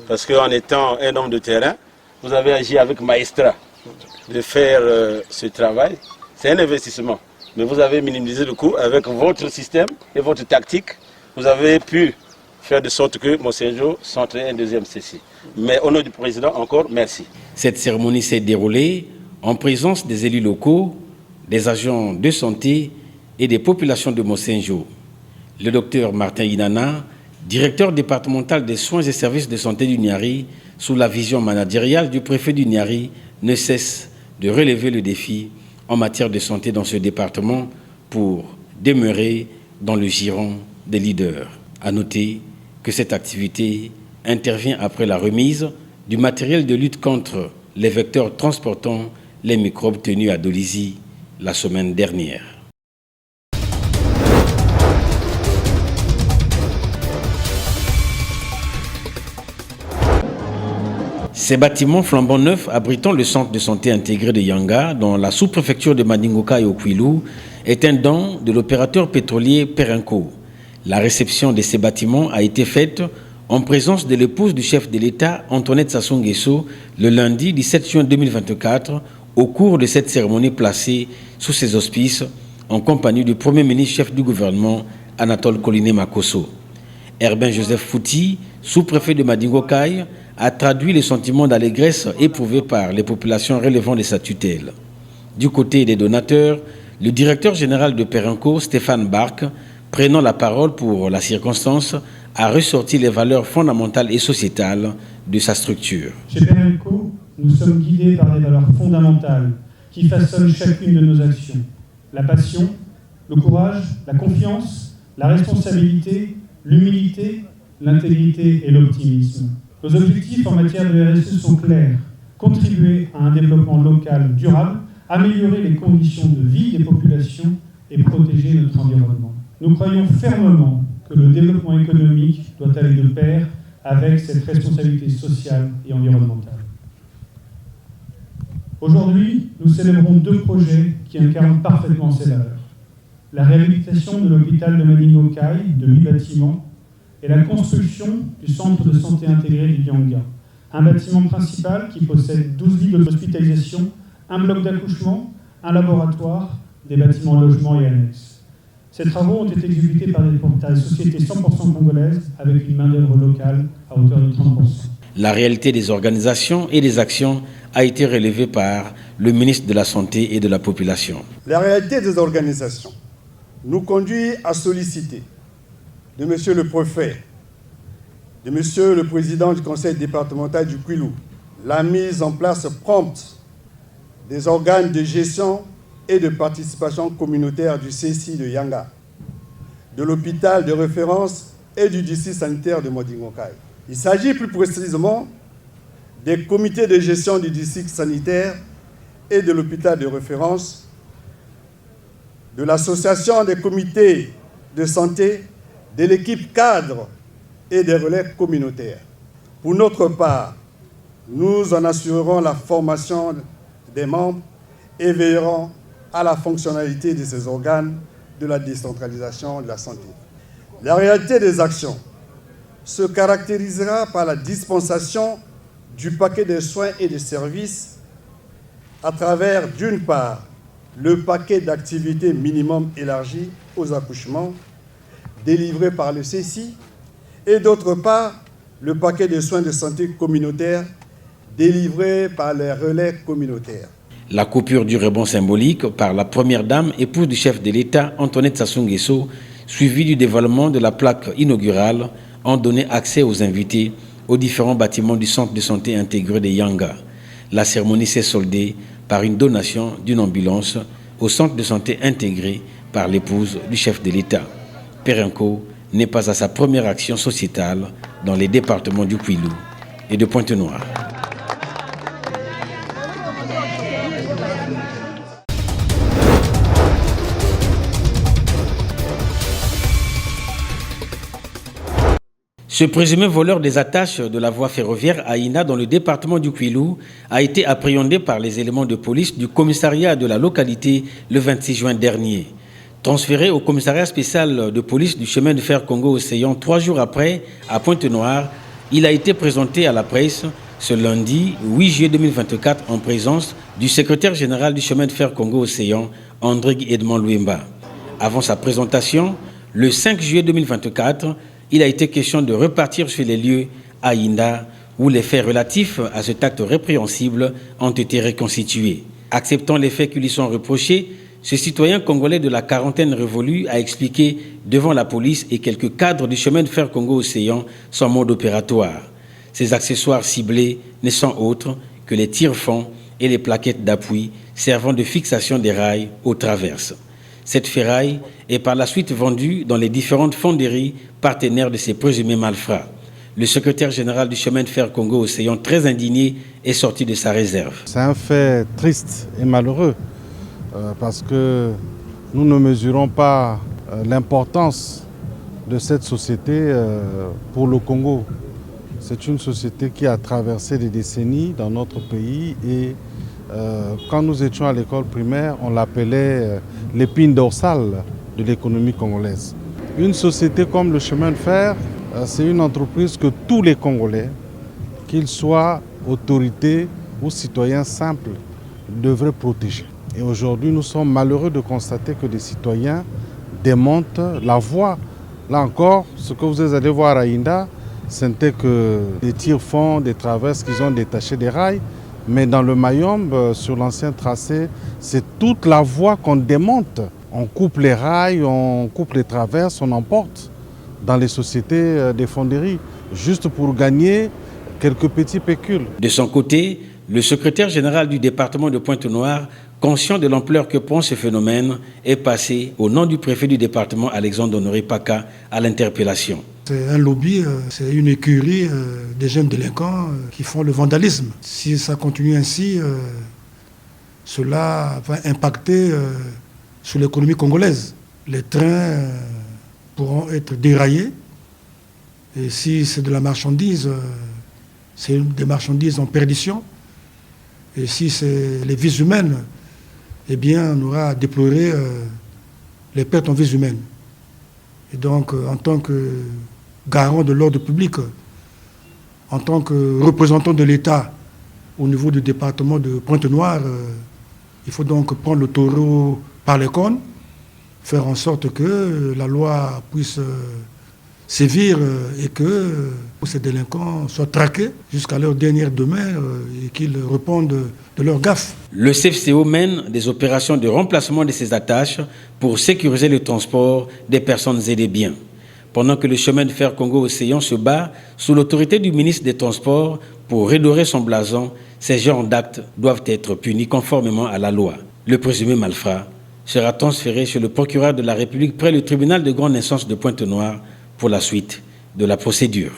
Parce qu'en étant un homme de terrain, vous avez agi avec maestrat de faire ce travail. C'est un investissement. Mais vous avez minimisé le coût avec votre système et votre tactique. Vous avez pu faire de sorte que Monsenjo centre un 2e CECI. Mais au nom du président, encore merci.
Cette cérémonie s'est déroulée en présence des élus locaux, des agents de santé et des populations de Monsenjo. Le docteur Martin Inana, directeur départemental des soins et services de santé du Niari, sous la vision managériale du préfet du Niari, ne cesse de relever le défi en matière de santé dans ce département pour demeurer dans le giron des leaders. À noter que cette activité intervient après la remise du matériel de lutte contre les vecteurs transportant les microbes tenus à Dolisie la semaine dernière. Ces bâtiments flambant neufs abritant le centre de santé intégré de Yanga, dans la sous-préfecture de Mandingoka et Okwilu, est un don de l'opérateur pétrolier Perenco. La réception de ces bâtiments a été faite en présence de l'épouse du chef de l'État, Antoinette Sassou Nguesso, le lundi 17 juin 2024, au cours de cette cérémonie placée sous ses auspices, en compagnie du Premier ministre chef du gouvernement, Anatole Coliné Makosso. Herbin Joseph Fouti, sous-préfet de Madingo-Kai, a traduit les sentiments d'allégresse éprouvés par les populations relevant de sa tutelle. Du côté des donateurs, le directeur général de Perenco, Stéphane Barque, prenant la parole pour la circonstance, a ressorti les valeurs fondamentales et sociétales de sa structure.
Chez Perenco, nous sommes guidés par des valeurs fondamentales qui façonnent chacune de nos actions. La passion, le courage, la confiance, la responsabilité, l'humilité, l'intégrité et l'optimisme. Nos objectifs en matière de RSE sont clairs. Contribuer à un développement local durable, améliorer les conditions de vie des populations et protéger notre environnement. Nous croyons fermement que le développement économique doit aller de pair avec cette responsabilité sociale et environnementale. Aujourd'hui, nous célébrons 2 projets qui incarnent parfaitement ces valeurs. La réhabilitation de l'hôpital de Madingo-Kai de 8 bâtiments et la construction du centre de santé intégré du Dianga, un bâtiment principal qui possède 12 lits d'hospitalisation, un bloc d'accouchement, un laboratoire, des bâtiments logements et annexes. Ces travaux ont été exécutés par des sociétés 100% congolaises avec une main-d'œuvre locale à hauteur de 30%.
La réalité des organisations et des actions a été relevée par le ministre de la Santé et de la Population.
La réalité des organisations nous conduit à solliciter de Monsieur le Préfet, de Monsieur le Président du Conseil départemental du Kwilu, la mise en place prompte des organes de gestion et de participation communautaire du CSI de Yanga, de l'hôpital de référence et du district sanitaire de Madingo-Kai. Il s'agit plus précisément des comités de gestion du district sanitaire et de l'hôpital de référence, de l'association des comités de santé, de l'équipe cadre et des relais communautaires. Pour notre part, nous en assurerons la formation des membres et veillerons à la fonctionnalité de ces organes de la décentralisation de la santé. La réalité des actions se caractérisera par la dispensation du paquet de soins et de services à travers, d'une part, le paquet d'activités minimum élargi aux accouchements délivré par le CSI et d'autre part, le paquet de soins de santé communautaire délivré par les relais communautaires.
La coupure du rebond symbolique par la première dame, épouse du chef de l'État, Antoinette Sassou Nguesso, suivie du dévoilement de la plaque inaugurale, ont donné accès aux invités aux différents bâtiments du centre de santé intégré de Yanga. La cérémonie s'est soldée par une donation d'une ambulance au centre de santé intégré par l'épouse du chef de l'État. Perenco n'est pas à sa première action sociétale dans les départements du Kwilu et de Pointe-Noire. Ce présumé voleur des attaches de la voie ferroviaire à Ina dans le département du Kwilu a été appréhendé par les éléments de police du commissariat de la localité le 26 juin dernier. Transféré au commissariat spécial de police du chemin de fer Congo-Océan 3 jours après, à Pointe-Noire, il a été présenté à la presse ce lundi 8 juillet 2024 en présence du secrétaire général du chemin de fer Congo-Océan, André Edmond Louemba. Avant sa présentation, le 5 juillet 2024, il a été question de repartir sur les lieux à Inda où les faits relatifs à cet acte répréhensible ont été reconstitués. Acceptant les faits qui lui sont reprochés, ce citoyen congolais de la quarantaine révolue a expliqué devant la police et quelques cadres du chemin de fer Congo-Océan son mode opératoire. Ces accessoires ciblés ne sont autres que les tire-fonds et les plaquettes d'appui servant de fixation des rails aux traverses. Cette ferraille est par la suite vendue dans les différentes fonderies partenaires de ces présumés malfrats. Le secrétaire général du chemin de fer Congo-Océan, très indigné, est sorti de sa réserve.
C'est un fait triste et malheureux parce que nous ne mesurons pas l'importance de cette société pour le Congo. C'est une société qui a traversé des décennies dans notre pays et quand nous étions à l'école primaire, on l'appelait l'épine dorsale de l'économie congolaise. Une société comme le chemin de fer c'est une entreprise que tous les Congolais, qu'ils soient autorités ou citoyens simples, devraient protéger. Et aujourd'hui, nous sommes malheureux de constater que des citoyens démontent la voie. Là encore, ce que vous allez voir à Inda, c'était que des tire-fonds, des traverses qu'ils ont détachées des rails. Mais dans le Mayombe, sur l'ancien tracé, c'est toute la voie qu'on démonte. On coupe les rails, on coupe les traverses, on emporte dans les sociétés des fonderies, juste pour gagner quelques petits pécules.
De son côté, le secrétaire général du département de Pointe-Noire, conscient de l'ampleur que prend ce phénomène, est passé, au nom du préfet du département, Alexandre Honoré Paka, à l'interpellation.
C'est un lobby, c'est une écurie des jeunes délinquants qui font le vandalisme. Si ça continue ainsi, cela va impacter sur l'économie congolaise. Les trains pourront être déraillés. Et si c'est de la marchandise, c'est des marchandises en perdition. Et si c'est les vies humaines, eh bien, on aura à déplorer les pertes en vies humaines. Et donc, en tant que garant de l'ordre public, en tant que représentant de l'État au niveau du département de Pointe-Noire, il faut donc prendre le taureau par les cornes, faire en sorte que la loi puisse sévir et que ces délinquants soient traqués jusqu'à leur dernière demeure et qu'ils répondent de leur gaffe.
Le CFCO mène des opérations de remplacement de ces attaches pour sécuriser le transport des personnes et des biens. Pendant que le chemin de fer Congo-Océan se bat sous l'autorité du ministre des Transports pour redorer son blason, ces genres d'actes doivent être punis conformément à la loi. Le présumé malfrat sera transféré chez le procureur de la République près le tribunal de grande instance de Pointe-Noire pour la suite de la procédure.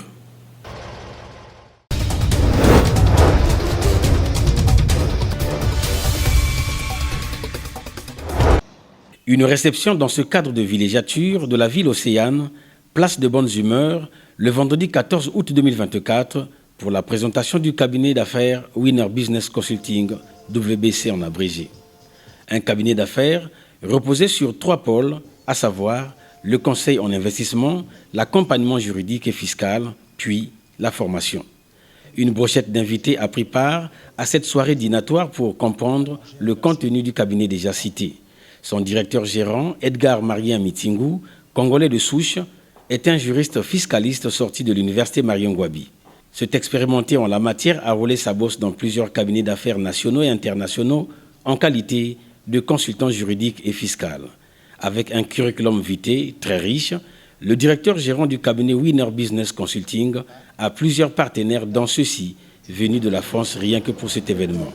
Une réception dans ce cadre de villégiature de la ville océane, place de bonnes humeurs, le vendredi 14 août 2024, pour la présentation du cabinet d'affaires Winner Business Consulting, WBC en abrégé. Un cabinet d'affaires reposé sur 3 pôles, à savoir le conseil en investissement, l'accompagnement juridique et fiscal, puis la formation. Une brochette d'invités a pris part à cette soirée dînatoire pour comprendre le contenu du cabinet déjà cité. Son directeur gérant, Edgar Marien Mitingou, congolais de souche, est un juriste fiscaliste sorti de l'université Marion Ngouabi. Cet expérimenté en la matière a roulé sa bosse dans plusieurs cabinets d'affaires nationaux et internationaux en qualité de consultant juridique et fiscal. Avec un curriculum vitae très riche, le directeur gérant du cabinet Winner Business Consulting a plusieurs partenaires dans ceux-ci venus de la France rien que pour cet événement.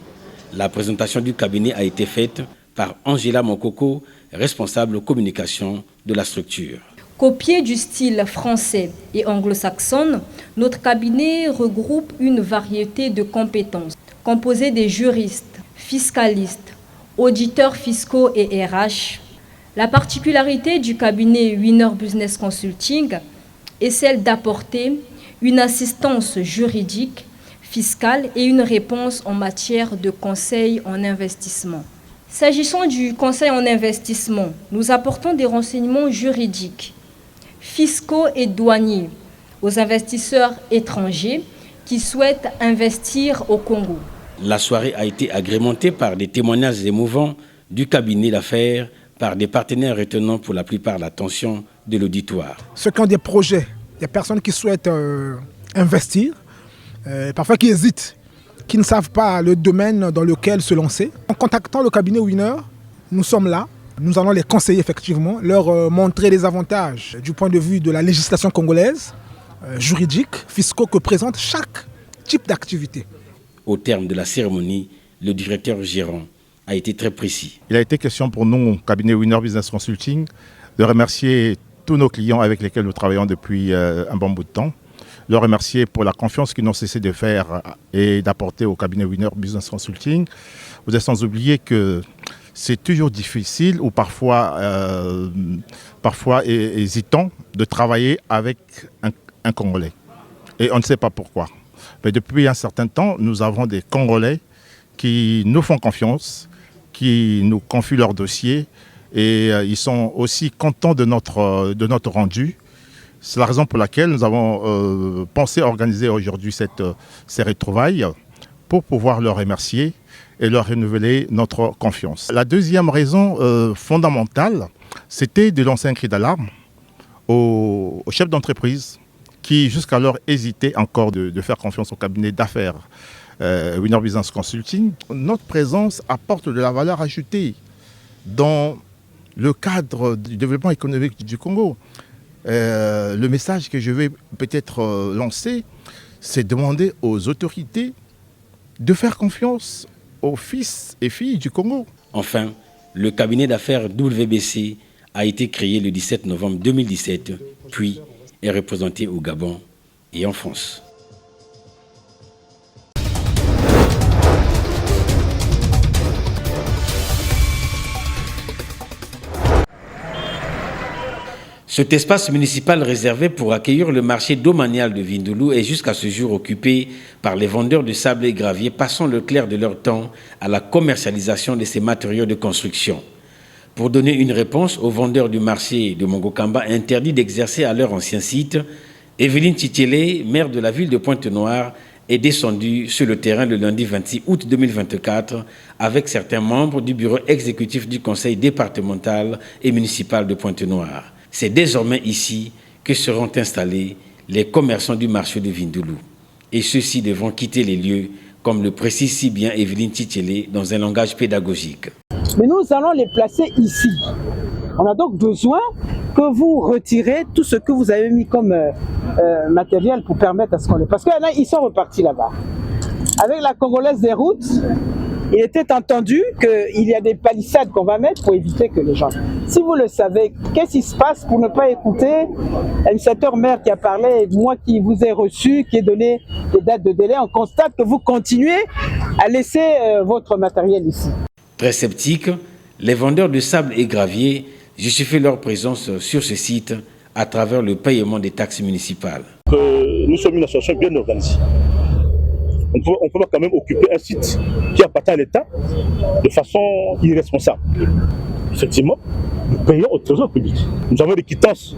La présentation du cabinet a été faite par Angela Mokoko, responsable communication de la structure.
Copié du style français et anglo-saxon, notre cabinet regroupe une variété de compétences, composées des juristes, fiscalistes, auditeurs fiscaux et RH. La particularité du cabinet Winner Business Consulting est celle d'apporter une assistance juridique, fiscale et une réponse en matière de conseil en investissement. S'agissant du conseil en investissement, nous apportons des renseignements juridiques, fiscaux et douaniers aux investisseurs étrangers qui souhaitent investir au Congo.
La soirée a été agrémentée par des témoignages émouvants du cabinet d'affaires par des partenaires retenant pour la plupart l'attention de l'auditoire.
Ceux qui ont des projets, des personnes qui souhaitent investir, parfois qui hésitent, qui ne savent pas le domaine dans lequel se lancer. En contactant le cabinet Winner, nous sommes là. Nous allons les conseiller effectivement, leur montrer les avantages du point de vue de la législation congolaise, juridique, fiscaux que présente chaque type d'activité.
Au terme de la cérémonie, le directeur gérant a été très précis.
Il a été question pour nous, au cabinet Winner Business Consulting, de remercier tous nos clients avec lesquels nous travaillons depuis un bon bout de temps. De remercier pour la confiance qu'ils n'ont cessé de faire et d'apporter au cabinet Winner Business Consulting. Vous êtes sans oublier que c'est toujours difficile ou parfois hésitant de travailler avec un Congolais. Et on ne sait pas pourquoi. Mais depuis un certain temps, nous avons des Congolais qui nous font confiance, qui nous confient leurs dossiers et ils sont aussi contents de notre rendu. C'est la raison pour laquelle nous avons pensé organiser aujourd'hui ces retrouvailles pour pouvoir leur remercier et leur renouveler notre confiance. La deuxième raison fondamentale, c'était de lancer un cri d'alarme aux chefs d'entreprise qui jusqu'alors hésitaient encore de faire confiance au cabinet d'affaires Winner Business Consulting. Notre présence apporte de la valeur ajoutée dans le cadre du développement économique du Congo. Le message que je vais peut-être lancer, c'est demander aux autorités de faire confiance aux fils et filles du Congo.
Enfin, le cabinet d'affaires WBC a été créé le 17 novembre 2017, puis est représenté au Gabon et en France. Cet espace municipal réservé pour accueillir le marché domanial de Vindoulou est jusqu'à ce jour occupé par les vendeurs de sable et gravier passant le clair de leur temps à la commercialisation de ces matériaux de construction. Pour donner une réponse aux vendeurs du marché de Mongokamba interdits d'exercer à leur ancien site, Evelyne Titiélé, maire de la ville de Pointe-Noire, est descendue sur le terrain le lundi 26 août 2024 avec certains membres du bureau exécutif du conseil départemental et municipal de Pointe-Noire. C'est désormais ici que seront installés les commerçants du marché de Vindoulou. Et ceux-ci devront quitter les lieux, comme le précise si bien Evelyne Titiélé dans un langage pédagogique.
Mais nous allons les placer ici. On a donc besoin que vous retirez tout ce que vous avez mis comme matériel pour permettre à ce qu'on les... Parce qu'il y en a, ils sont repartis là-bas. Avec la Congolaise des routes, il était entendu qu'il y a des palissades qu'on va mettre pour éviter que les gens... Si vous le savez, qu'est-ce qui se passe pour ne pas écouter l'administrateur maire qui a parlé, moi qui vous ai reçu, qui ai donné des dates de délai, on constate que vous continuez à laisser votre matériel ici.
Très sceptiques, les vendeurs de sable et gravier justifient leur présence sur ce site à travers le paiement des taxes municipales.
Nous sommes une association bien organisée. On peut quand même occuper un site qui appartient à l'État de façon irresponsable. Effectivement, nous payons au trésor public. Nous avons des quittances.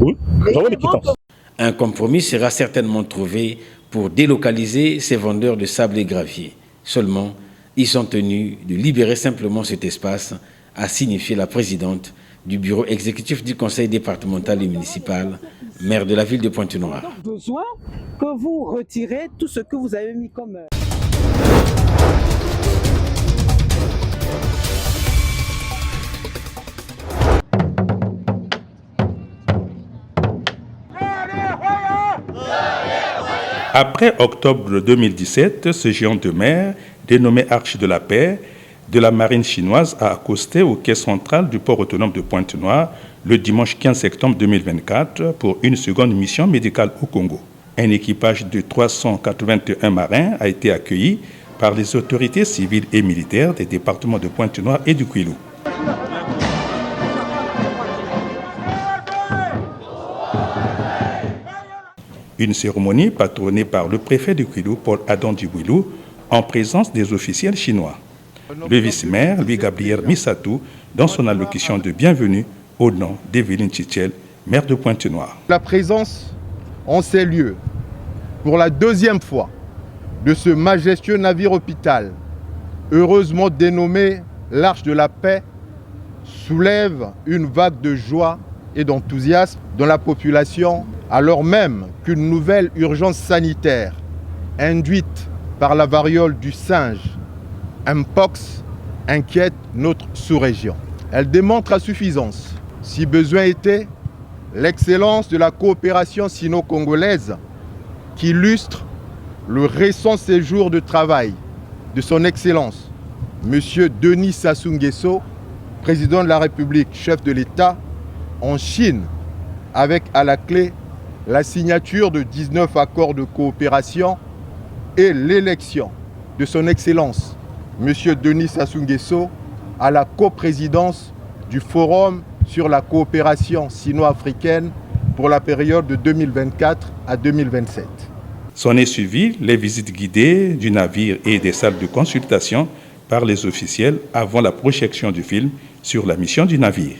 Oui, nous avons des quittances.
Un compromis sera certainement trouvé pour délocaliser ces vendeurs de sable et gravier. Seulement, ils sont tenus de libérer simplement cet espace, a signifié la présidente du bureau exécutif du conseil départemental et municipal, maire de la ville de Pointe-Noire.
On a besoin que vous retirez tout ce que vous avez mis comme...
Après octobre 2017, ce géant de mer, dénommé Arche de la Paix, de la marine chinoise a accosté au quai central du port autonome de Pointe-Noire le dimanche 15 septembre 2024 pour une seconde mission médicale au Congo. Un équipage de 381 marins a été accueilli par les autorités civiles et militaires des départements de Pointe-Noire et du Kwilu. Une cérémonie patronnée par le préfet du Kwilu, Paul Adam Djiboulou, en présence des officiels chinois. Le vice-maire, Louis-Gabriel Missatou, dans son allocution de bienvenue au nom d'Evelyne Titiélé, maire de Pointe-Noire.
La présence en ces lieux, pour la deuxième fois, de ce majestueux navire-hôpital, heureusement dénommé l'Arche de la Paix, soulève une vague de joie et d'enthousiasme dans la population, alors même qu'une nouvelle urgence sanitaire, induite par la variole du singe, Mpox, inquiète notre sous-région. Elle démontre à suffisance, si besoin était, l'excellence de la coopération sino-congolaise qui illustre le récent séjour de travail de son Excellence, M. Denis Sassou Nguesso, président de la République, chef de l'État, en Chine, avec à la clé la signature de 19 accords de coopération et l'élection de son Excellence, M. Denis Sassou Nguesso, à la coprésidence du Forum sur la coopération sino-africaine pour la période de 2024 à 2027.
S'en est suivi les visites guidées du navire et des salles de consultation par les officiels avant la projection du film sur la mission du navire.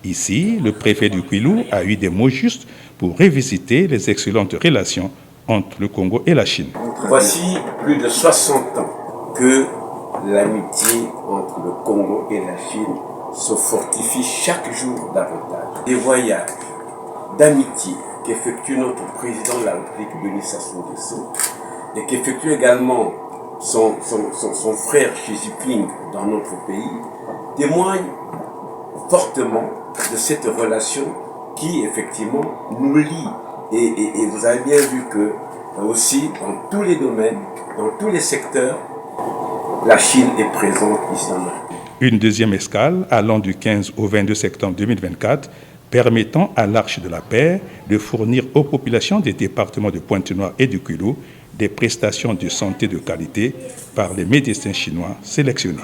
Ici, le préfet du Kwilu a eu des mots justes pour revisiter les excellentes relations entre le Congo et la Chine.
Voici plus de 60 ans que l'amitié entre le Congo et la Chine se fortifie chaque jour davantage. Des voyages d'amitié qu'effectue notre président de la République, Denis Sassou Nguesso, et qu'effectue également son frère Xi Jinping dans notre pays, témoignent fortement de cette relation qui effectivement nous lie. Et vous avez bien vu que aussi dans tous les domaines, dans tous les secteurs, la Chine est présente ici en Afrique.
Une deuxième escale allant du 15 au 22 septembre 2024 permettant à l'Arche de la Paix de fournir aux populations des départements de Pointe-Noire et du Kwilu des prestations de santé de qualité par les médecins chinois sélectionnés.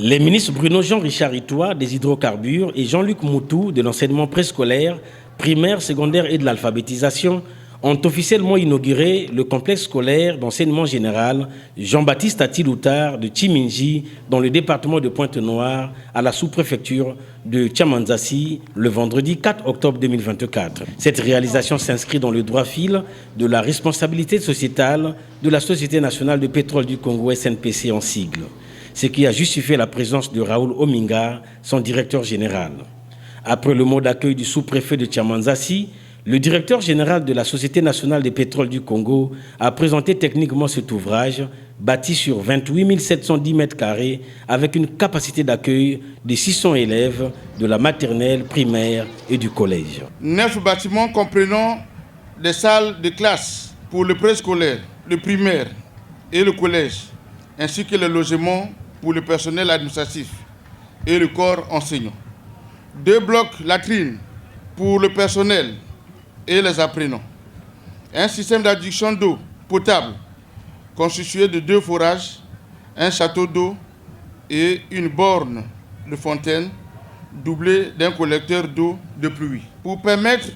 Les ministres Bruno Jean-Richard Itoa des hydrocarbures et Jean-Luc Moutou de l'enseignement préscolaire, primaire, secondaire et de l'alphabétisation ont officiellement inauguré le complexe scolaire d'enseignement général Jean-Baptiste Atiloutar de Timinji dans le département de Pointe-Noire à la sous-préfecture de Tchamanzassi le vendredi 4 octobre 2024. Cette réalisation s'inscrit dans le droit fil de la responsabilité sociétale de la Société nationale de pétrole du Congo, SNPC en sigle, ce qui a justifié la présence de Raoul Ominga, son directeur général. Après le mot d'accueil du sous-préfet de Tchamanzassi, le directeur général de la Société nationale des pétroles du Congo a présenté techniquement cet ouvrage, bâti sur 28 710 mètres carrés, avec une capacité d'accueil de 600 élèves de la maternelle, primaire et du collège.
9 bâtiments comprenant des salles de classe pour le préscolaire, le primaire et le collège, ainsi que le logement pour le personnel administratif et le corps enseignant. 2 blocs latrines pour le personnel et les apprenants. Un système d'adduction d'eau potable constitué de 2 forages, un château d'eau et une borne de fontaine doublée d'un collecteur d'eau de pluie. Pour permettre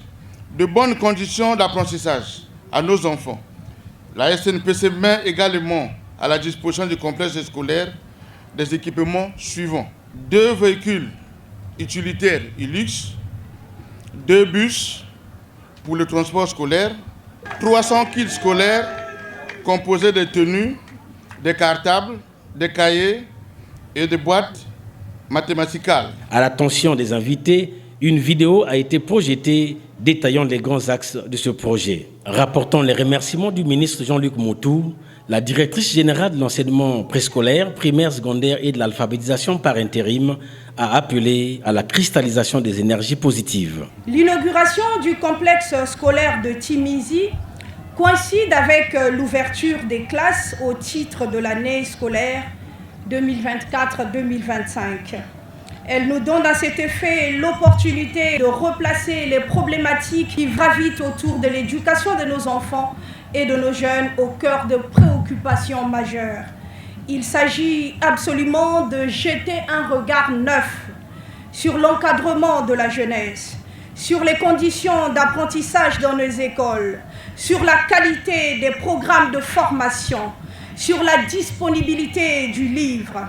de bonnes conditions d'apprentissage à nos enfants, la SNPC met également à la disposition du complexe scolaire des équipements suivants. 2 véhicules utilitaires Hilux, 2 bus pour le transport scolaire, 300 kits scolaires composés de tenues, de cartables, de cahiers et de boîtes mathématicales.
À l'attention des invités, une vidéo a été projetée détaillant les grands axes de ce projet. Rapportant les remerciements du ministre Jean-Luc Moutou, la directrice générale de l'enseignement préscolaire, primaire, secondaire et de l'alphabétisation par intérim a appelé à la cristallisation des énergies positives.
L'inauguration du complexe scolaire de Timinji coïncide avec l'ouverture des classes au titre de l'année scolaire 2024-2025. Elle nous donne à cet effet l'opportunité de replacer les problématiques qui gravitent autour de l'éducation de nos enfants et de nos jeunes au cœur de préoccupations majeures. Il s'agit absolument de jeter un regard neuf sur l'encadrement de la jeunesse, sur les conditions d'apprentissage dans nos écoles, sur la qualité des programmes de formation, sur la disponibilité du livre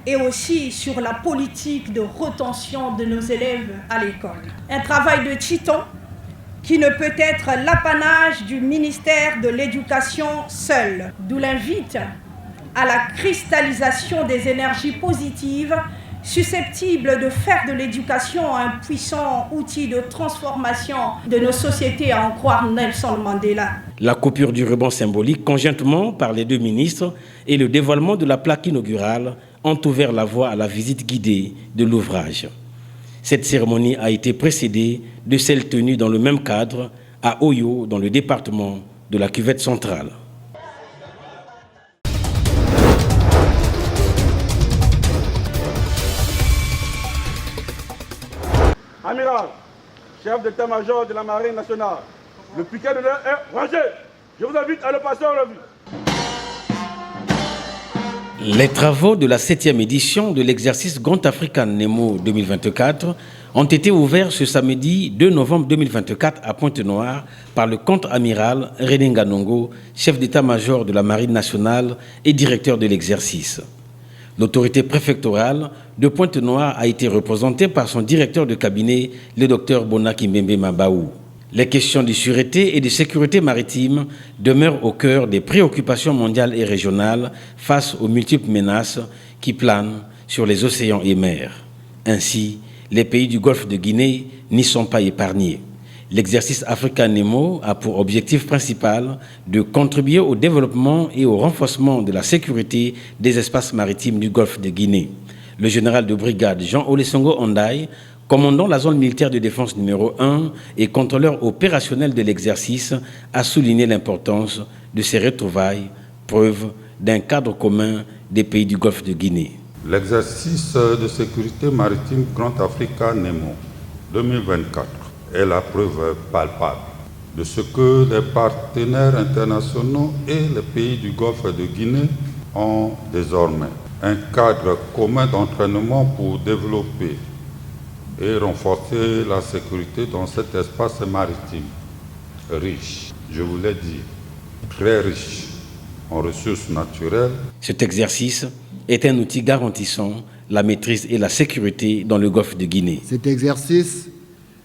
et aussi sur la politique de rétention de nos élèves à l'école. Un travail de titan qui ne peut être l'apanage du ministère de l'Éducation seul, d'où l'invite à la cristallisation des énergies positives susceptibles de faire de l'éducation un puissant outil de transformation de nos sociétés, à en croire Nelson Mandela.
La coupure du ruban symbolique, conjointement par les 2 ministres, et le dévoilement de la plaque inaugurale ont ouvert la voie à la visite guidée de l'ouvrage. Cette cérémonie a été précédée de celle tenue dans le même cadre à Oyo, dans le département de la Cuvette centrale.
Amiral, chef d'état-major de la Marine nationale, le piquet de l'air est rangé. Je vous invite à le passer en revue.
Les travaux de la 7e édition de l'exercice Grand African Nemo 2024 ont été ouverts ce samedi 2 novembre 2024 à Pointe-Noire par le contre-amiral René Nganongo, chef d'état-major de la Marine nationale et directeur de l'exercice. L'autorité préfectorale de Pointe-Noire a été représentée par son directeur de cabinet, le docteur Bonaki Mbembe Mabaou. Les questions de sûreté et de sécurité maritime demeurent au cœur des préoccupations mondiales et régionales face aux multiples menaces qui planent sur les océans et mers. Ainsi, les pays du Golfe de Guinée n'y sont pas épargnés. L'exercice African Nemo a pour objectif principal de contribuer au développement et au renforcement de la sécurité des espaces maritimes du Golfe de Guinée. Le général de brigade Jean Olesongo Ondaye, commandant la zone militaire de défense numéro 1 et contrôleur opérationnel de l'exercice, a souligné l'importance de ces retrouvailles, preuve d'un cadre commun des pays du Golfe de Guinée.
L'exercice de sécurité maritime Grand Africa Nemo 2024 est la preuve palpable de ce que les partenaires internationaux et les pays du Golfe de Guinée ont désormais. Un cadre commun d'entraînement pour développer et renforcer la sécurité dans cet espace maritime riche, je vous l'ai dit, très riche en ressources naturelles.
Cet exercice est un outil garantissant la maîtrise et la sécurité dans le Golfe de Guinée.
Cet exercice,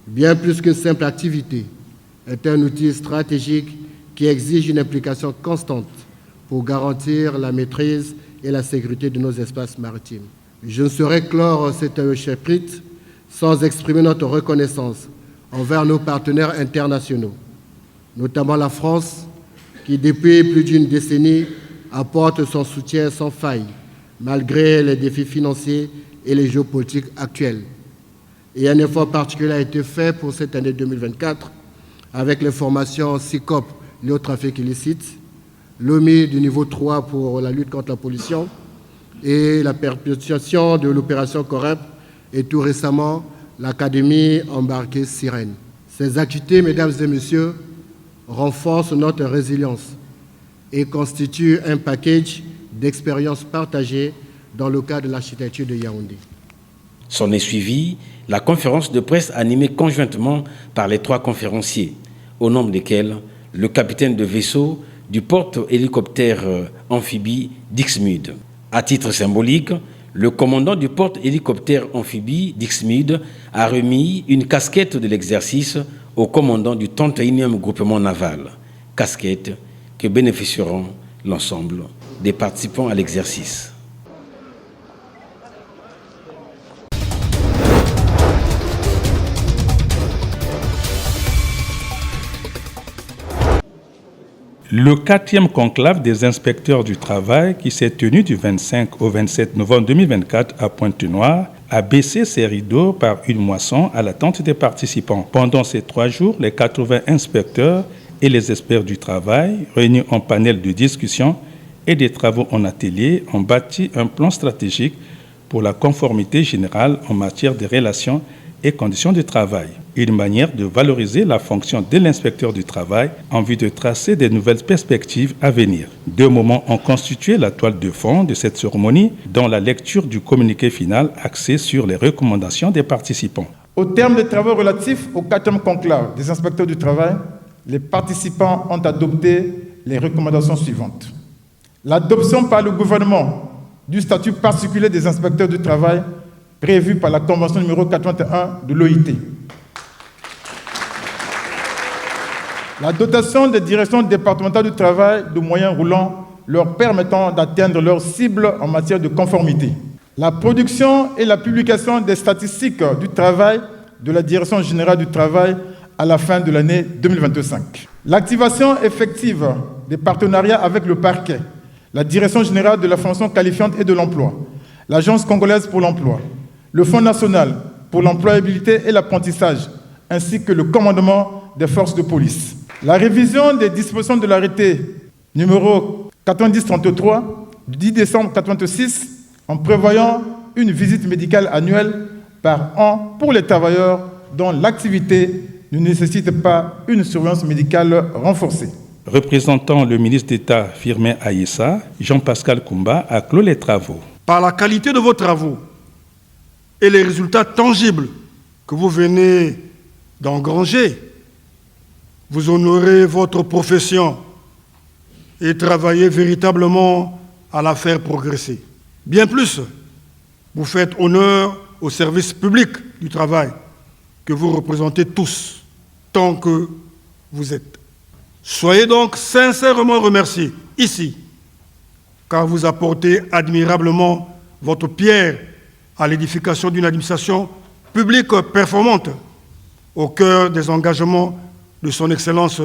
bien plus qu'une simple activité, est un outil stratégique qui exige une implication constante pour garantir la maîtrise et la sécurité de nos espaces maritimes. Je ne saurais clore cette chapitre sans exprimer notre reconnaissance envers nos partenaires internationaux, notamment la France, qui depuis plus d'une décennie apporte son soutien sans faille, malgré les défis financiers et les géopolitiques actuels. Et un effort particulier a été fait pour cette année 2024 avec les formations SICOP, le trafic illicite, l'OMI du niveau 3 pour la lutte contre la pollution et la perpétuation de l'opération COREP et tout récemment l'Académie embarquée Sirène. Ces activités, mesdames et messieurs, renforcent notre résilience et constituent un package d'expériences partagées dans le cadre de l'architecture de Yaoundé.
S'en est suivi la conférence de presse animée conjointement par les 3 conférenciers, au nombre desquels le capitaine de vaisseau du porte-hélicoptère amphibie Dixmude. À titre symbolique, le commandant du porte-hélicoptère amphibie Dixmude a remis une casquette de l'exercice au commandant du 31e groupement naval, casquette que bénéficieront l'ensemble des participants à l'exercice.
Le 4e conclave des inspecteurs du travail, qui s'est tenu du 25 au 27 novembre 2024 à Pointe-Noire, a baissé ses rideaux par une moisson à l'attente des participants. Pendant ces 3 jours, les 80 inspecteurs et les experts du travail, réunis en panel de discussion et des travaux en atelier, ont bâti un plan stratégique pour la conformité générale en matière de relations et conditions de travail. Une manière de valoriser la fonction de l'inspecteur du travail en vue de tracer de nouvelles perspectives à venir. 2 moments ont constitué la toile de fond de cette cérémonie, dont la lecture du communiqué final axé sur les recommandations des participants.
Au terme des travaux relatifs au 4e conclave des inspecteurs du travail, les participants ont adopté les recommandations suivantes. L'adoption par le gouvernement du statut particulier des inspecteurs du travail prévu par la Convention numéro 81 de l'OIT. La dotation des directions départementales du travail de moyens roulants leur permettant d'atteindre leurs cibles en matière de conformité. La production et la publication des statistiques du travail de la Direction générale du travail à la fin de l'année 2025. L'activation effective des partenariats avec le parquet, la Direction générale de la fonction qualifiante et de l'emploi, l'Agence congolaise pour l'emploi, le Fonds national pour l'employabilité et l'apprentissage, ainsi que le commandement des forces de police. La révision des dispositions de l'arrêté numéro 9033 du 10 décembre 1986 en prévoyant une visite médicale annuelle par an pour les travailleurs dont l'activité ne nécessite pas une surveillance médicale renforcée.
Représentant le ministre d'État Firmin Aïssa, Jean-Pascal Koumba a clos les travaux.
Par la qualité de vos travaux et les résultats tangibles que vous venez d'engranger, vous honorez votre profession et travaillez véritablement à la faire progresser. Bien plus, vous faites honneur au service public du travail que vous représentez tous, tant que vous êtes. Soyez donc sincèrement remerciés ici, car vous apportez admirablement votre pierre à l'édification d'une administration publique performante au cœur des engagements de son Excellence,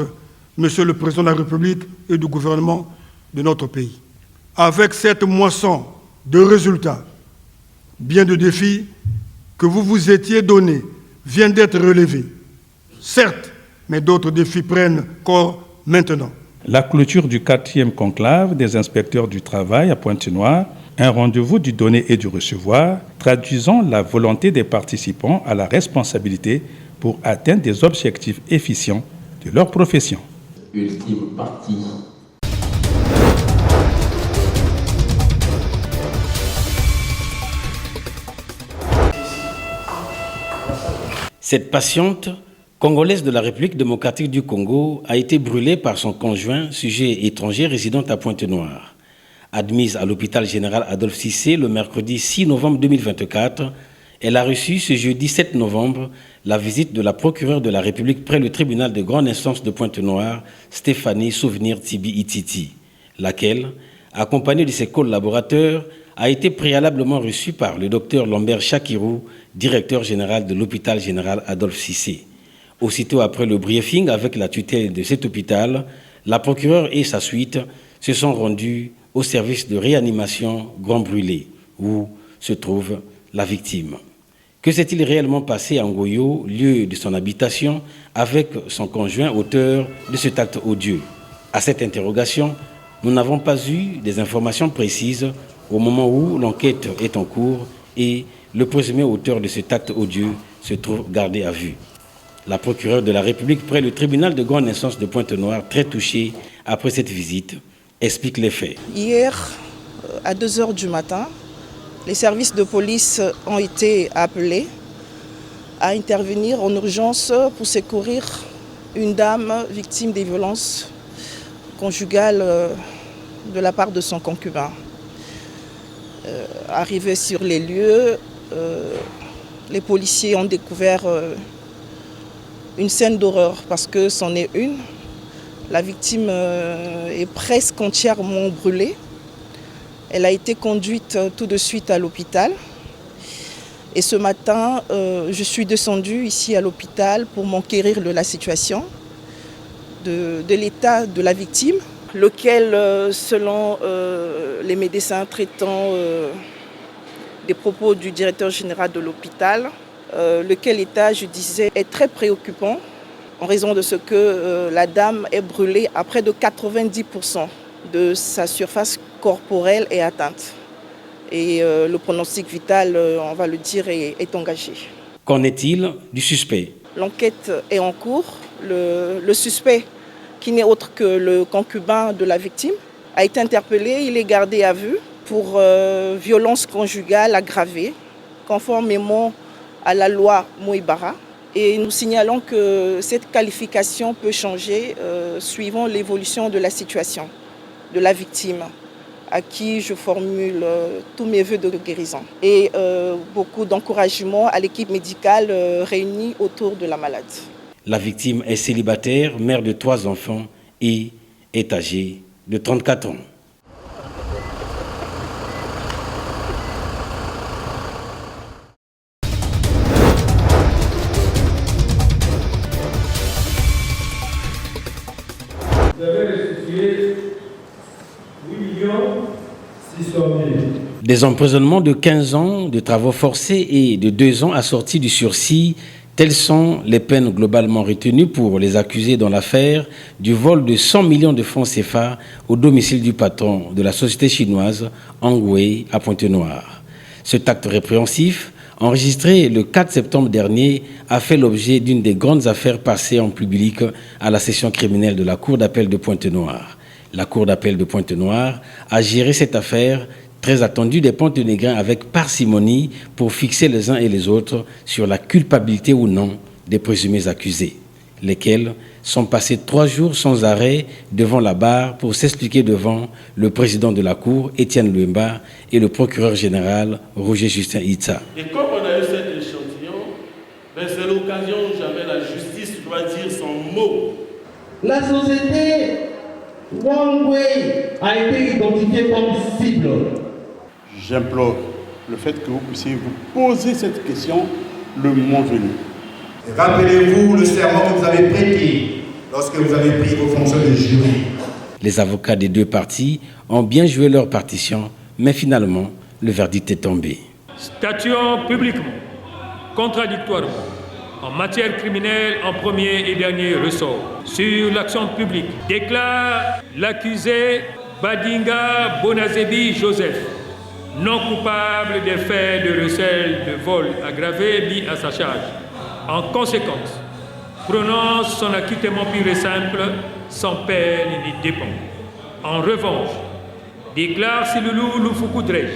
Monsieur le Président de la République et du gouvernement de notre pays. Avec cette moisson de résultats, bien de défis que vous vous étiez donnés viennent d'être relevés. Certes, mais d'autres défis prennent corps maintenant.
La clôture du 4e conclave des inspecteurs du travail à Pointe-Noire, un rendez-vous du donner et du recevoir, traduisant la volonté des participants à la responsabilité pour atteindre des objectifs efficients de leur profession.
Ultime partie.
Cette patiente congolaise de la République démocratique du Congo a été brûlée par son conjoint, sujet étranger résidant à Pointe-Noire. Admise à l'hôpital général Adolphe Cissé le mercredi 6 novembre 2024, elle a reçu ce jeudi 7 novembre la visite de la procureure de la République près le tribunal de grande instance de Pointe-Noire, Stéphanie Souvenir Tibi Ititi, laquelle, accompagnée de ses collaborateurs, a été préalablement reçue par le docteur Lambert Chakirou, directeur général de l'hôpital général Adolphe Cissé. Aussitôt après le briefing avec la tutelle de cet hôpital, la procureure et sa suite se sont rendus au service de réanimation Grand Brûlé, où se trouve la victime. Que s'est-il réellement passé à Ngoyo, lieu de son habitation, avec son conjoint auteur de cet acte odieux? À cette interrogation, nous n'avons pas eu des informations précises au moment où l'enquête est en cours et le présumé auteur de cet acte odieux se trouve gardé à vue. La procureure de la République près le tribunal de grande instance de Pointe-Noire, très touchée après cette visite, explique les faits.
Hier, à 2h du matin, les services de police ont été appelés à intervenir en urgence pour secourir une dame victime des violences conjugales de la part de son concubin. Arrivés sur les lieux, les policiers ont découvert une scène d'horreur parce que c'en est une. La victime est presque entièrement brûlée. Elle a été conduite tout de suite à l'hôpital. Et ce matin, je suis descendue ici à l'hôpital pour m'enquérir de la situation, de l'état de la victime, lequel, selon les médecins traitant des propos du directeur général de l'hôpital, lequel état, je disais, est très préoccupant en raison de ce que la dame est brûlée à près de 90% de sa surface corporelle est atteinte. Et le pronostic vital, on va le dire, est engagé.
Qu'en est-il du suspect? L'enquête
est en cours. Le suspect, qui n'est autre que le concubin de la victime, a été interpellé. Il est gardé à vue pour violence conjugale aggravée, conformément à la loi Mouibara. Et nous signalons que cette qualification peut changer suivant l'évolution de la situation de la victime, à qui je formule tous mes vœux de guérison. Et beaucoup d'encouragement à l'équipe médicale réunie autour de la malade.
La victime est célibataire, mère de 3 enfants et est âgée de 34 ans.
Vous avez restitué 8,6 millions.
Des emprisonnements de 15 ans, de travaux forcés et de 2 ans assortis du sursis, telles sont les peines globalement retenues pour les accusés dans l'affaire du vol de 100 millions de francs CFA au domicile du patron de la société chinoise Hongwei à Pointe-Noire. Cet acte répréhensif enregistré le 4 septembre dernier, a fait l'objet d'une des grandes affaires passées en public à la session criminelle de la Cour d'appel de Pointe-Noire. La Cour d'appel de Pointe-Noire a géré cette affaire très attendue des Pontenégrins avec parcimonie pour fixer les uns et les autres sur la culpabilité ou non des présumés accusés, lesquels sont passés 3 jours sans arrêt devant la barre pour s'expliquer devant le président de la Cour, Étienne Luemba, et le procureur général, Roger Justin Itza.
Et comme on a eu cet échantillon, c'est l'occasion où jamais la justice doit dire son mot.
La société OneWay a été identifiée comme cible.
J'implore le fait que vous puissiez vous poser cette question le moment venu.
Rappelez-vous le serment que vous avez prêté lorsque vous avez pris vos fonctions de jury.
Les avocats des deux parties ont bien joué leur partition, mais finalement, le verdict est tombé.
Statuant publiquement, contradictoirement, en matière criminelle en premier et dernier ressort, sur l'action publique, déclare l'accusé Badinga Bonazebi Joseph, non coupable des faits de recel de vol aggravé mis à sa charge. En conséquence, prononce son acquittement pur et simple, sans peine ni dépens. En revanche, déclare Silulu Lufuku-Drej,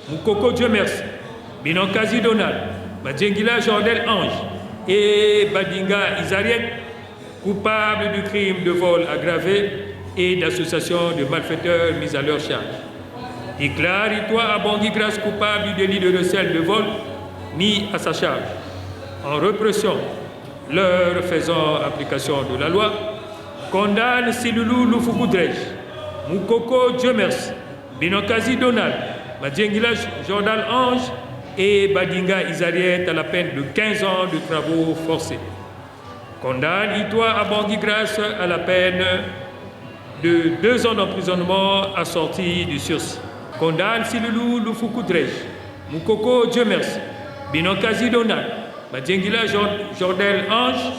Mukoko Dieu merci, Binonkazi Donald, Madjengila Jordel Ange et Badinga Izariet, coupables du crime de vol aggravé et d'association de malfaiteurs mis à leur charge. Déclare Itwa Abongi Grâce coupable du délit de recel de vol mis à sa charge. En répression, leur faisant application de la loi, condamne Silulu Lufuku-Drej, Mukoko Dieu merci, Binonkazi Donald, Madjengila Jordal Ange et Badinga Izariet à la peine de 15 ans de travaux forcés. Condamne Itwa Abongi Grâce à la peine de 2 ans d'emprisonnement assorti du sursis. Condamne Silulu Lufuku-Drej, Mukoko Dieu merci, Binonkazi Donald, Madjengila Jordel Ange,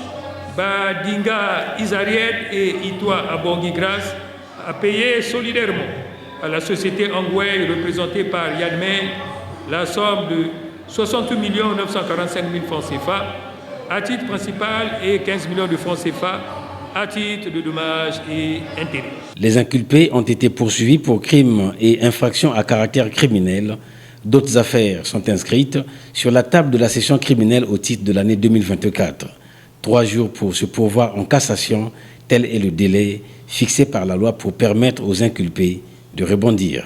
Badinga Izariet et Itwa Abongi Grâce à payer solidairement à la société Angway représentée par Yanmé la somme de 68 945 000 francs CFA à titre principal et 15 millions de francs CFA à titre de dommages et intérêts.
Les inculpés ont été poursuivis pour crimes et infractions à caractère criminel. D'autres affaires sont inscrites sur la table de la session criminelle au titre de l'année 2024. 3 jours pour se pourvoir en cassation, tel est le délai fixé par la loi pour permettre aux inculpés de rebondir.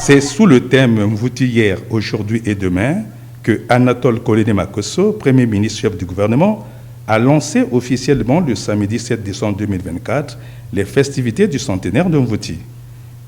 C'est sous le thème Mvouti hier, aujourd'hui et demain que Anatole Kolene-Makosso, Premier ministre chef du gouvernement, a lancé officiellement le samedi 7 décembre 2024 les festivités du centenaire de Mvouti.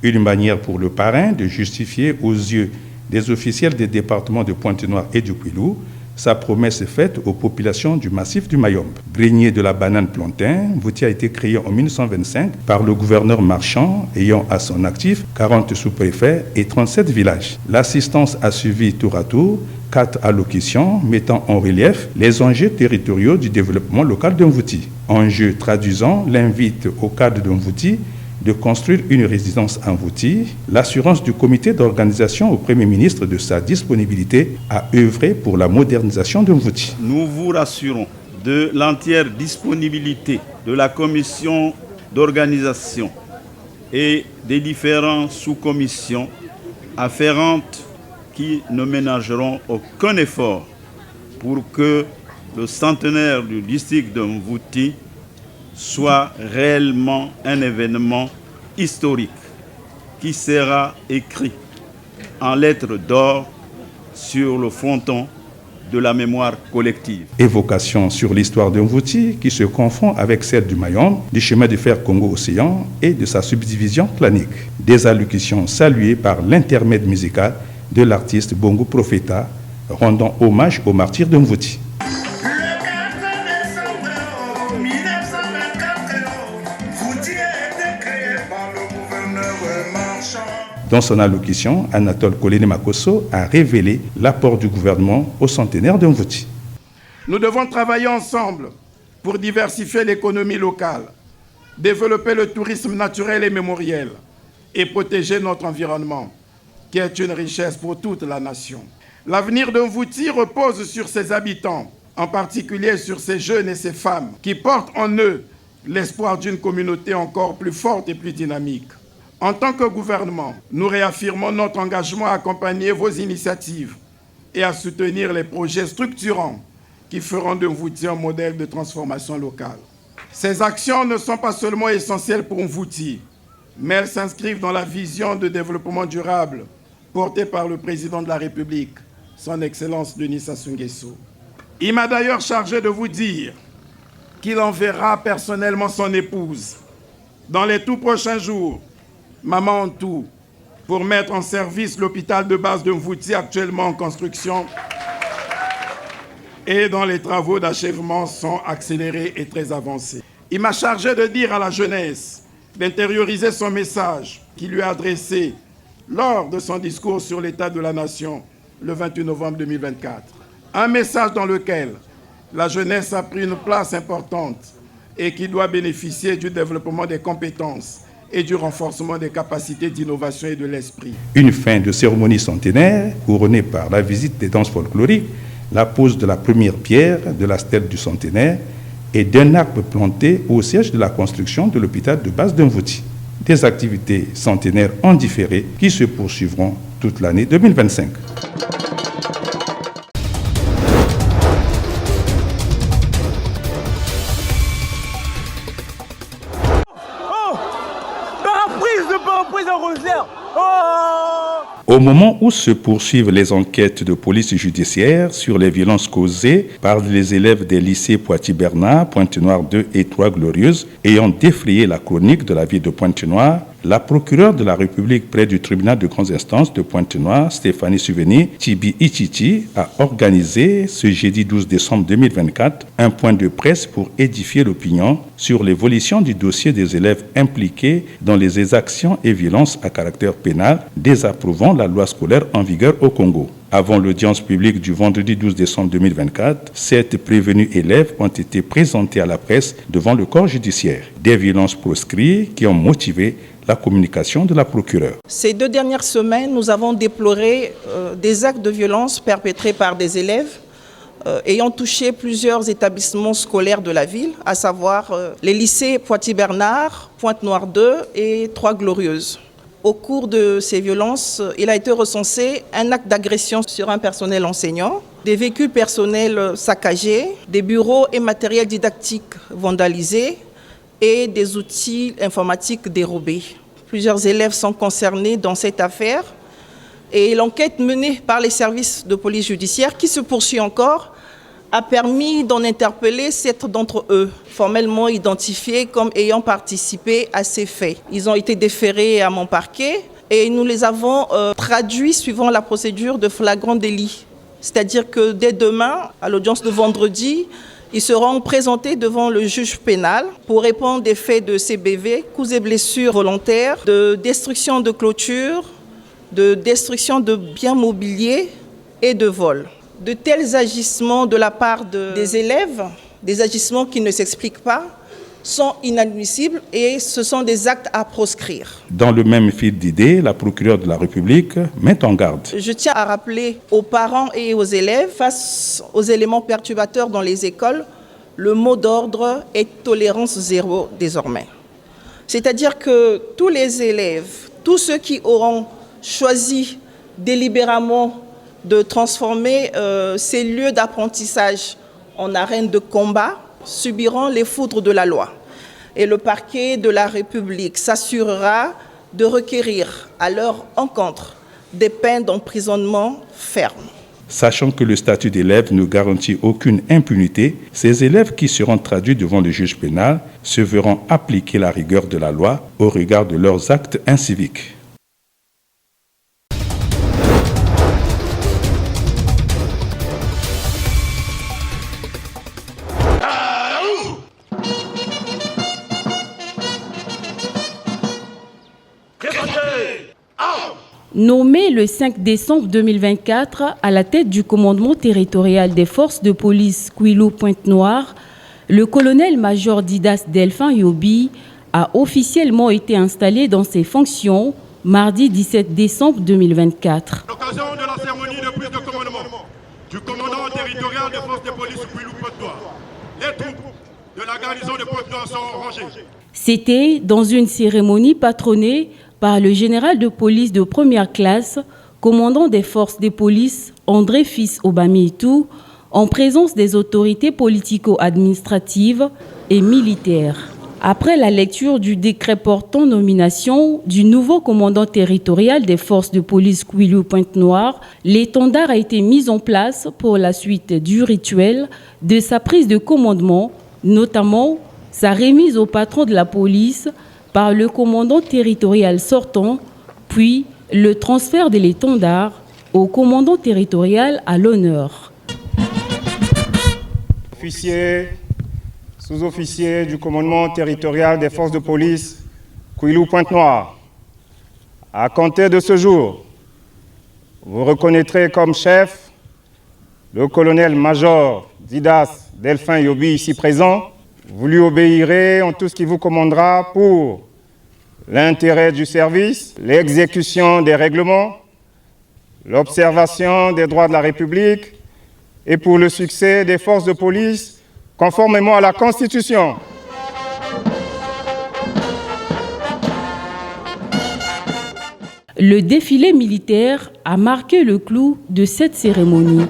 Une manière pour le parrain de justifier aux yeux des officiels des départements de Pointe-Noire et du Kwilu sa promesse faite aux populations du massif du Mayombe. Grenier de la banane plantain, Mvouti a été créé en 1925 par le gouverneur marchand ayant à son actif 40 sous-préfets et 37 villages. L'assistance a suivi tour à tour 4 allocutions mettant en relief les enjeux territoriaux du développement local de Mvouti. Enjeux traduisant l'invite au cadre de Mvouti de construire une résidence à Mvouti, l'assurance du comité d'organisation au Premier ministre de sa disponibilité à œuvrer pour la modernisation de Mvouti.
Nous vous rassurons de l'entière disponibilité de la commission d'organisation et des différentes sous-commissions afférentes qui ne ménageront aucun effort pour que le centenaire du district de Mvouti soit réellement un événement historique qui sera écrit en lettres d'or sur le fronton de la mémoire collective.
Évocation sur l'histoire de Mvouti qui se confond avec celle du Mayombe, du chemin de fer Congo-Océan et de sa subdivision clanique. Des allocutions saluées par l'intermède musical de l'artiste Bongo Profeta, rendant hommage aux martyrs de Mvouti. Dans son allocution, Anatole Kolene-Makosso a révélé l'apport du gouvernement au centenaire de Mvouti.
Nous devons travailler ensemble pour diversifier l'économie locale, développer le tourisme naturel et mémoriel et protéger notre environnement, qui est une richesse pour toute la nation. L'avenir de Mvouti repose sur ses habitants, en particulier sur ces jeunes et ces femmes qui portent en eux l'espoir d'une communauté encore plus forte et plus dynamique. En tant que gouvernement, nous réaffirmons notre engagement à accompagner vos initiatives et à soutenir les projets structurants qui feront de Mvouti un modèle de transformation locale. Ces actions ne sont pas seulement essentielles pour Mvouti, mais elles s'inscrivent dans la vision de développement durable portée par le président de la République, son Excellence Denis Sassou Nguesso. Il m'a d'ailleurs chargé de vous dire qu'il enverra personnellement son épouse dans les tout prochains jours, Maman Antou, pour mettre en service l'hôpital de base de Mvouti actuellement en construction et dont les travaux d'achèvement sont accélérés et très avancés. Il m'a chargé de dire à la jeunesse d'intérioriser son message qu'il lui a adressé lors de son discours sur l'état de la nation le 28 novembre 2024. Un message dans lequel la jeunesse a pris une place importante et qui doit bénéficier du développement des compétences et du renforcement des capacités d'innovation et de l'esprit.
Une fin de cérémonie centenaire couronnée par la visite des danses folkloriques, la pose de la première pierre de la stèle du centenaire et d'un arbre planté au siège de la construction de l'hôpital de base de Mvouti. Des activités centenaires en différé qui se poursuivront toute l'année 2025. Au moment où se poursuivent les enquêtes de police judiciaire sur les violences causées par les élèves des lycées Poitiers-Bernard, Pointe-Noire 2 et Trois-Glorieuses ayant défrayé la chronique de la ville de Pointe-Noire, la procureure de la République près du tribunal de grandes instances de Pointe-Noire, Stéphanie Souveni Tibi Ichiti, a organisé ce jeudi 12 décembre 2024 un point de presse pour édifier l'opinion sur l'évolution du dossier des élèves impliqués dans les exactions et violences à caractère pénal, désapprouvant la loi scolaire en vigueur au Congo. Avant l'audience publique du vendredi 12 décembre 2024, 7 prévenus élèves ont été présentés à la presse devant le corps judiciaire. Des violences proscrites qui ont motivé la communication de la procureure.
Ces 2 dernières semaines, nous avons déploré des actes de violence perpétrés par des élèves ayant touché plusieurs établissements scolaires de la ville, à savoir les lycées Poitiers-Bernard, Pointe-Noire 2 et Trois-Glorieuses. Au cours de ces violences, il a été recensé un acte d'agression sur un personnel enseignant, des véhicules personnels saccagés, des bureaux et matériels didactiques vandalisés et des outils informatiques dérobés. Plusieurs élèves sont concernés dans cette affaire et l'enquête menée par les services de police judiciaire, qui se poursuit encore, a permis d'en interpeller 7 d'entre eux, formellement identifiés comme ayant participé à ces faits. Ils ont été déférés à mon parquet et nous les avons traduits suivant la procédure de flagrant délit. C'est-à-dire que dès demain, à l'audience de vendredi, ils seront présentés devant le juge pénal pour répondre des faits de CBV, coups et blessures volontaires, de destruction de clôture, de destruction de biens mobiliers et de vol. De tels agissements de la part des élèves, des agissements qui ne s'expliquent pas, sont inadmissibles et ce sont des actes à proscrire.
Dans le même fil d'idées, la procureure de la République met en garde.
Je tiens à rappeler aux parents et aux élèves, face aux éléments perturbateurs dans les écoles, le mot d'ordre est tolérance zéro désormais. C'est-à-dire que tous les élèves, tous ceux qui auront choisi délibérément de transformer ces lieux d'apprentissage en arène de combat, subiront les foudres de la loi. Et le parquet de la République s'assurera de requérir à leur encontre des peines d'emprisonnement fermes.
Sachant que le statut d'élève ne garantit aucune impunité, ces élèves qui seront traduits devant le juge pénal se verront appliquer la rigueur de la loi au regard de leurs actes inciviques.
Nommé le 5 décembre 2024 à la tête du commandement territorial des forces de police Kouilou-Pointe-Noire, le colonel-major Didas Delphin Yobi a officiellement été installé dans ses fonctions mardi 17 décembre 2024.
À l'occasion de la cérémonie de prise de commandement du commandant territorial des forces de police Kouilou-Pointe-Noire, les troupes de la garnison de Pointe-Noire sont rangées.
C'était dans une cérémonie patronnée par le général de police de première classe, commandant des forces de police André Fils Obameitou, en présence des autorités politico-administratives et militaires. Après la lecture du décret portant nomination du nouveau commandant territorial des forces de police Kouilou-Pointe-Noire, l'étendard a été mis en place pour la suite du rituel de sa prise de commandement, notamment sa remise au patron de la police par le commandant territorial sortant, puis le transfert de l'étendard au commandant territorial à l'honneur.
Officiers, sous-officiers du commandement territorial des forces de police Kouilou-Pointe-Noire, à compter de ce jour, vous reconnaîtrez comme chef le colonel-major Didas Delphin Yobi ici présent. Vous lui obéirez en tout ce qui vous commandera pour l'intérêt du service, l'exécution des règlements, l'observation des droits de la République et pour le succès des forces de police conformément à la Constitution.
Le défilé militaire a marqué le clou de cette cérémonie.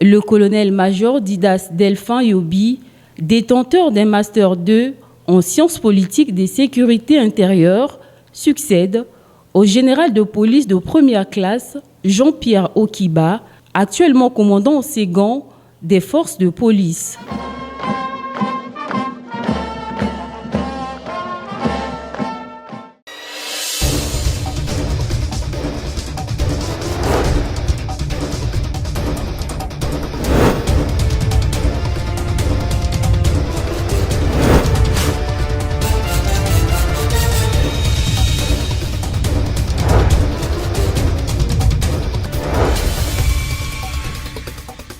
Le colonel-major Didas Delphin Yobi, détenteur d'un Master 2 en sciences politiques des sécurités intérieures, succède au général de police de première classe Jean-Pierre Okiba, actuellement commandant au second des forces de police.